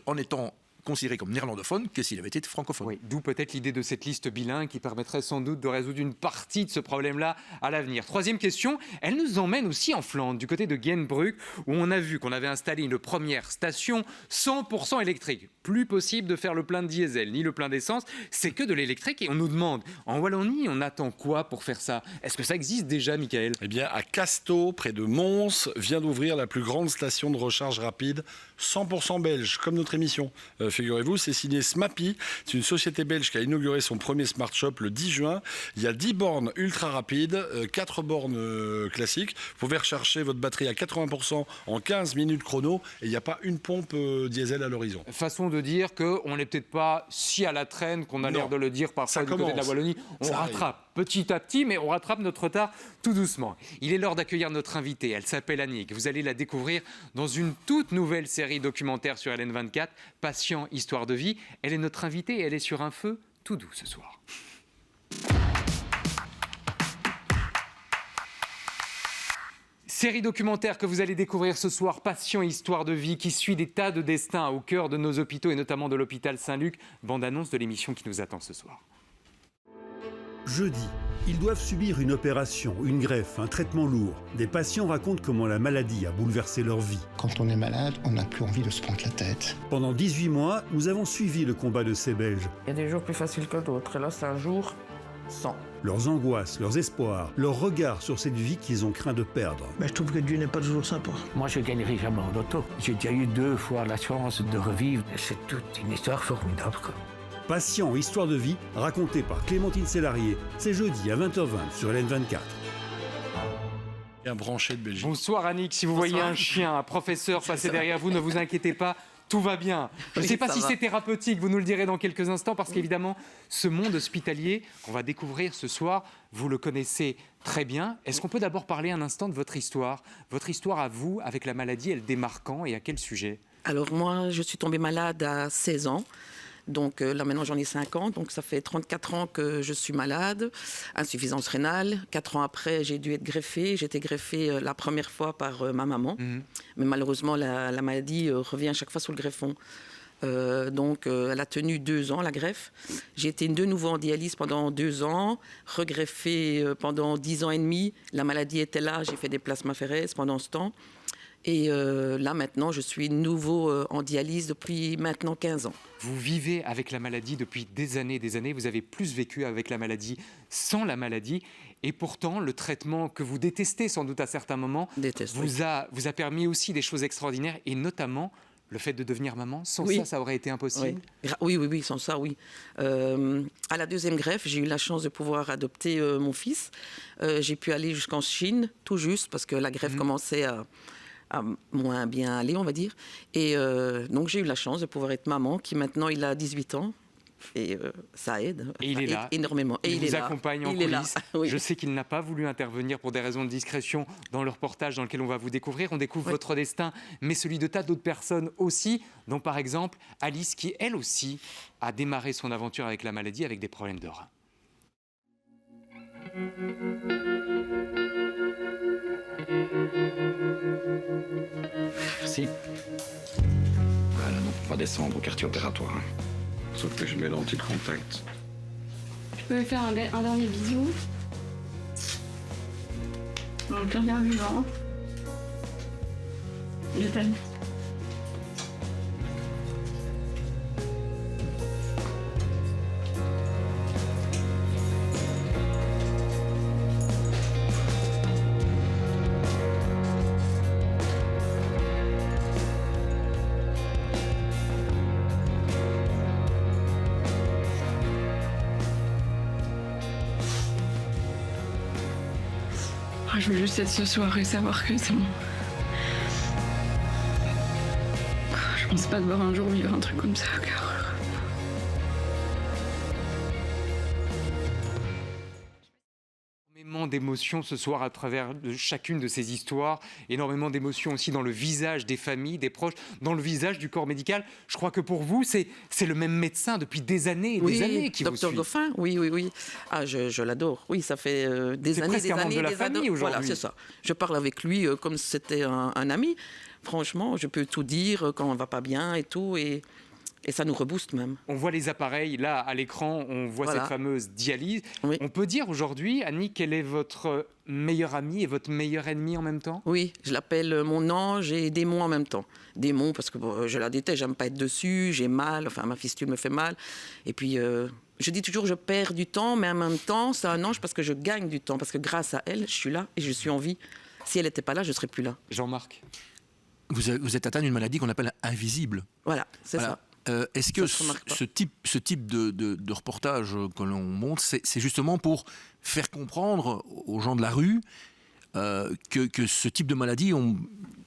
en étant considéré comme néerlandophone que s'il avait été francophone. Oui, d'où peut-être l'idée de cette liste bilingue qui permettrait sans doute de résoudre une partie de ce problème-là à l'avenir. Troisième question, elle nous emmène aussi en Flandre, du côté de Gainsbruck, où on a vu qu'on avait installé une première station 100% électrique. Plus possible de faire le plein de diesel, ni le plein d'essence, c'est que de l'électrique. Et on nous demande, en Wallonie, on attend quoi pour faire ça? Est-ce que ça existe déjà, Michael? Eh bien, à Casteau, près de Mons, vient d'ouvrir la plus grande station de recharge rapide 100% belge, comme notre émission. Figurez-vous, c'est signé Smappy. C'est une société belge qui a inauguré son premier Smart Shop le 10 juin. Il y a 10 bornes ultra rapides, 4 bornes classiques. Vous pouvez recharger votre batterie à 80% en 15 minutes chrono et il n'y a pas une pompe diesel à l'horizon. Façon de dire qu'on n'est peut-être pas si à la traîne qu'on a l'air de le dire parfois du côté de la Wallonie. On rattrape petit à petit, mais on rattrape notre retard tout doucement. Il est l'heure d'accueillir notre invitée. Elle s'appelle Annick. Vous allez la découvrir dans une toute nouvelle série documentaire sur LN24, Patient, Histoire de vie. Elle est notre invitée et elle est sur un feu tout doux ce soir. Série documentaire que vous allez découvrir ce soir, Patient, Histoire de vie, qui suit des tas de destins au cœur de nos hôpitaux et notamment de l'hôpital Saint-Luc. Bande-annonce de l'émission qui nous attend ce soir. Jeudi, ils doivent subir une opération, une greffe, un traitement lourd. Des patients racontent comment la maladie a bouleversé leur vie. Quand on est malade, on n'a plus envie de se prendre la tête. Pendant 18 mois, nous avons suivi le combat de ces Belges. Il y a des jours plus faciles que d'autres, et là c'est un jour sans. Leurs angoisses, leurs espoirs, leur regard sur cette vie qu'ils ont craint de perdre. Je trouve que Dieu n'est pas toujours sympa. Moi, je ne gagnerai jamais en loto. J'ai déjà eu 2 fois la chance de revivre. C'est toute une histoire formidable, quoi. Patient, Histoire de vie, raconté par Clémentine Sélarié. C'est jeudi à 20h20 sur LN24. Un branché de Belgique. Bonsoir Annick, si vous voyez un chien, un professeur passer derrière vous, ne vous inquiétez pas. Tout va bien. Je ne sais pas si c'est thérapeutique, vous nous le direz dans quelques instants, parce qu'évidemment, ce monde hospitalier qu'on va découvrir ce soir, vous le connaissez très bien. Est-ce qu'on peut d'abord parler un instant de votre histoire à vous, avec la maladie, elle démarre quand et à quel sujet? Alors moi, je suis tombée malade à 16 ans. Donc là maintenant j'en ai 50, donc ça fait 34 ans que je suis malade, insuffisance rénale. 4 ans après j'ai dû être greffée, j'ai été greffée la première fois par ma maman, mais malheureusement la maladie revient à chaque fois sur le greffon. Donc elle a tenu 2 ans la greffe. J'ai été de nouveau en dialyse pendant 2 ans, regreffée pendant 10 ans et demi. La maladie était là, j'ai fait des plasmaphéreses pendant ce temps. Et là, maintenant, je suis nouveau en dialyse depuis maintenant 15 ans. Vous vivez avec la maladie depuis des années. Vous avez plus vécu avec la maladie, sans la maladie. Et pourtant, le traitement que vous détestez sans doute à certains moments vous a permis aussi des choses extraordinaires. Et notamment, le fait de devenir maman. Sans ça aurait été impossible. Oui, sans ça, oui. À la deuxième greffe, j'ai eu la chance de pouvoir adopter mon fils. J'ai pu aller jusqu'en Chine, tout juste, parce que la greffe commençait à moins bien aller, on va dire. Et donc j'ai eu la chance de pouvoir être maman, qui maintenant il a 18 ans, Et ça aide. Et il est là. Énormément. Et il vous accompagne en coulisses. Oui. Je sais qu'il n'a pas voulu intervenir pour des raisons de discrétion dans le reportage dans lequel on va vous découvrir. On découvre votre destin, mais celui de tas d'autres personnes aussi, dont par exemple Alice, qui elle aussi a démarré son aventure avec la maladie avec des problèmes de reins. Merci. Voilà, donc on va descendre au quartier opératoire. Sauf que je mets lentilles de contact. Je peux faire un dernier bisou. Donc, bien vivant. Je t'aime. Je veux juste être ce soir et savoir que c'est bon. Je pense pas devoir un jour vivre un truc comme ça, car... Énormément d'émotions ce soir à travers chacune de ces histoires, énormément d'émotions aussi dans le visage des familles, des proches, dans le visage du corps médical. Je crois que pour vous, c'est le même médecin depuis des années et des années qui vous suit. Dr Goffin, oui. Ah, je l'adore. Oui, ça fait des années, des années, de la famille aujourd'hui. Voilà, c'est ça. Je parle avec lui comme si c'était un ami. Franchement, je peux tout dire quand on va pas bien et tout, et ça nous rebooste même. On voit les appareils, là, à l'écran, on voit cette fameuse dialyse. Oui. On peut dire aujourd'hui, Annie, quel est votre meilleur ami et votre meilleur ennemi en même temps? Oui, je l'appelle mon ange et démon en même temps. Démon parce que je la déteste, j'aime pas être dessus, j'ai mal, enfin ma fistule me fait mal. Et puis, je dis toujours, je perds du temps, mais en même temps, c'est un ange parce que je gagne du temps, parce que grâce à elle, je suis là et je suis en vie. Si elle n'était pas là, je ne serais plus là. Jean-Marc, vous êtes atteint d'une maladie qu'on appelle invisible. Voilà, c'est ça. Est-ce que ce type de reportage que l'on montre, c'est justement pour faire comprendre aux gens de la rue que ce type de maladie,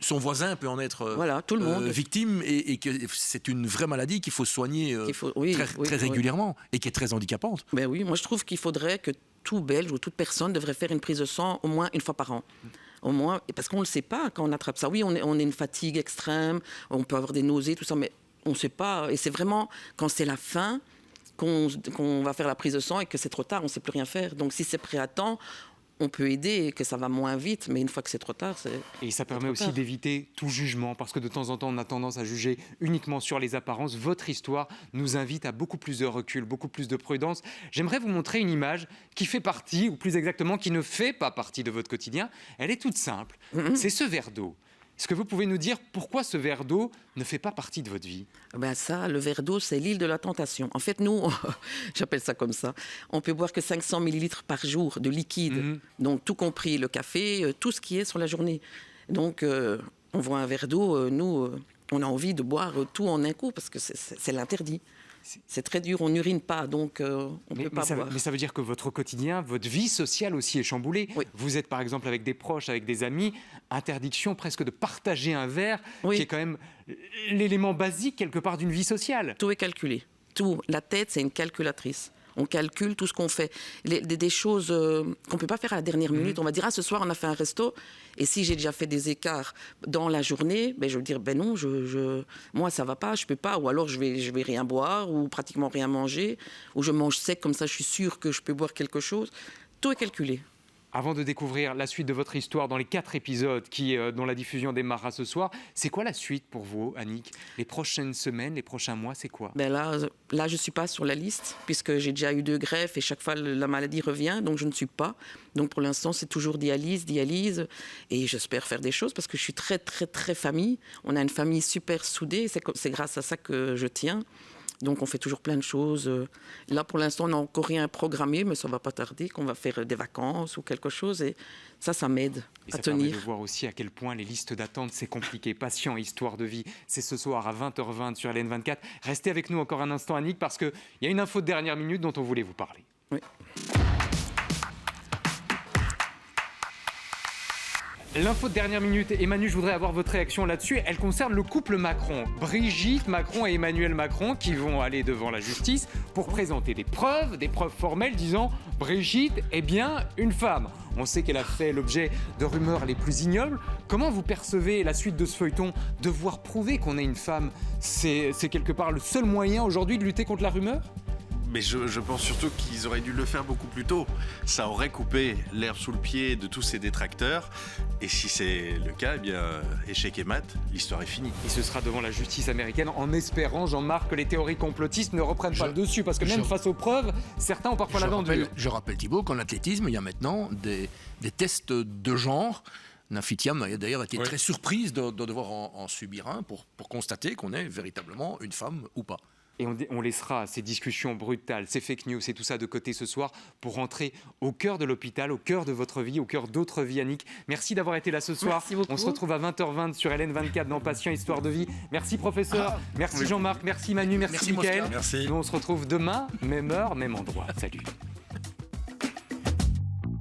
son voisin peut en être tout le monde. Victime et que c'est une vraie maladie qu'il faut soigner très régulièrement et qui est très handicapante? Ben oui, moi je trouve qu'il faudrait que tout Belge ou toute personne devrait faire une prise de sang au moins une fois par an. Au moins, parce qu'on ne le sait pas quand on attrape ça. Oui, on est une fatigue extrême, on peut avoir des nausées, tout ça, mais on ne sait pas. Et c'est vraiment quand c'est la fin qu'on va faire la prise de sang et que c'est trop tard, on ne sait plus rien faire. Donc si c'est prêt à temps, on peut aider et que ça va moins vite, mais une fois que c'est trop tard, c'est... Et ça permet aussi d'éviter tout jugement, parce que de temps en temps, on a tendance à juger uniquement sur les apparences. Votre histoire nous invite à beaucoup plus de recul, beaucoup plus de prudence. J'aimerais vous montrer une image qui fait partie, ou plus exactement, qui ne fait pas partie de votre quotidien. Elle est toute simple. C'est ce verre d'eau. Est-ce que vous pouvez nous dire pourquoi ce verre d'eau ne fait pas partie de votre vie? Ben ça, le verre d'eau, c'est l'île de la tentation. En fait, nous, j'appelle ça comme ça, on peut boire que 500 millilitres par jour de liquide. Donc, tout compris le café, tout ce qui est sur la journée. Donc, on voit un verre d'eau, nous, on a envie de boire tout en un coup parce que c'est l'interdit. C'est très dur, on n'urine pas, donc on ne peut pas boire. Mais ça veut dire que votre quotidien, votre vie sociale aussi est chamboulée. Oui. Vous êtes par exemple avec des proches, avec des amis, interdiction presque de partager un verre, qui est quand même l'élément basique quelque part d'une vie sociale. Tout est calculé, tout. La tête, c'est une calculatrice. On calcule tout ce qu'on fait. Des choses qu'on ne peut pas faire à la dernière minute. On va dire, ce soir, on a fait un resto. Et si j'ai déjà fait des écarts dans la journée, je vais dire, non, moi, ça ne va pas, je ne peux pas. Ou alors, je vais rien boire ou pratiquement rien manger. Ou je mange sec, comme ça, je suis sûre que je peux boire quelque chose. Tout est calculé. Avant de découvrir la suite de votre histoire dans les 4 épisodes dont la diffusion démarrera ce soir, c'est quoi la suite pour vous, Annick? Les prochaines semaines, les prochains mois, c'est quoi? Là, je ne suis pas sur la liste, puisque j'ai déjà eu 2 greffes et chaque fois la maladie revient, donc je ne suis pas. Donc pour l'instant, c'est toujours dialyse, et j'espère faire des choses parce que je suis très, très, très famille. On a une famille super soudée, c'est grâce à ça que je tiens. Donc on fait toujours plein de choses. Là, pour l'instant, on n'a encore rien programmé, mais ça ne va pas tarder, qu'on va faire des vacances ou quelque chose. Et ça m'aide à tenir. Ça permet de voir aussi à quel point les listes d'attente, c'est compliqué. Patient, histoire de vie. C'est ce soir à 20h20 sur LN24. Restez avec nous encore un instant, Annick, parce qu'il y a une info de dernière minute dont on voulait vous parler. Oui. L'info de dernière minute, Emmanuel, je voudrais avoir votre réaction là-dessus. Elle concerne le couple Macron. Brigitte Macron et Emmanuel Macron qui vont aller devant la justice pour présenter des preuves formelles disant Brigitte est bien une femme. On sait qu'elle a fait l'objet de rumeurs les plus ignobles. Comment vous percevez la suite de ce feuilleton? Devoir prouver qu'on est une femme, c'est quelque part le seul moyen aujourd'hui de lutter contre la rumeur? Mais je pense surtout qu'ils auraient dû le faire beaucoup plus tôt. Ça aurait coupé l'herbe sous le pied de tous ces détracteurs. Et si c'est le cas, eh bien, échec et mat, l'histoire est finie. Et ce sera devant la justice américaine en espérant, Jean-Marc, que les théories complotistes ne reprennent pas le dessus. Parce que même face aux preuves, certains ont parfois la dent dure. Je rappelle, Thibaut, qu'en athlétisme, il y a maintenant des tests de genre. Nafitiam a d'ailleurs été très surprise de devoir en subir un pour constater qu'on est véritablement une femme ou pas. Et on laissera ces discussions brutales, ces fake news et tout ça de côté ce soir pour rentrer au cœur de l'hôpital, au cœur de votre vie, au cœur d'autres vies, Annick. Merci d'avoir été là ce soir. Merci beaucoup. On se retrouve à 20h20 sur LN24 dans Patient Histoire de vie. Merci professeur, merci Jean-Marc, merci Manu, merci Mickaël. Merci. Nous on se retrouve demain, même heure, même endroit. Salut.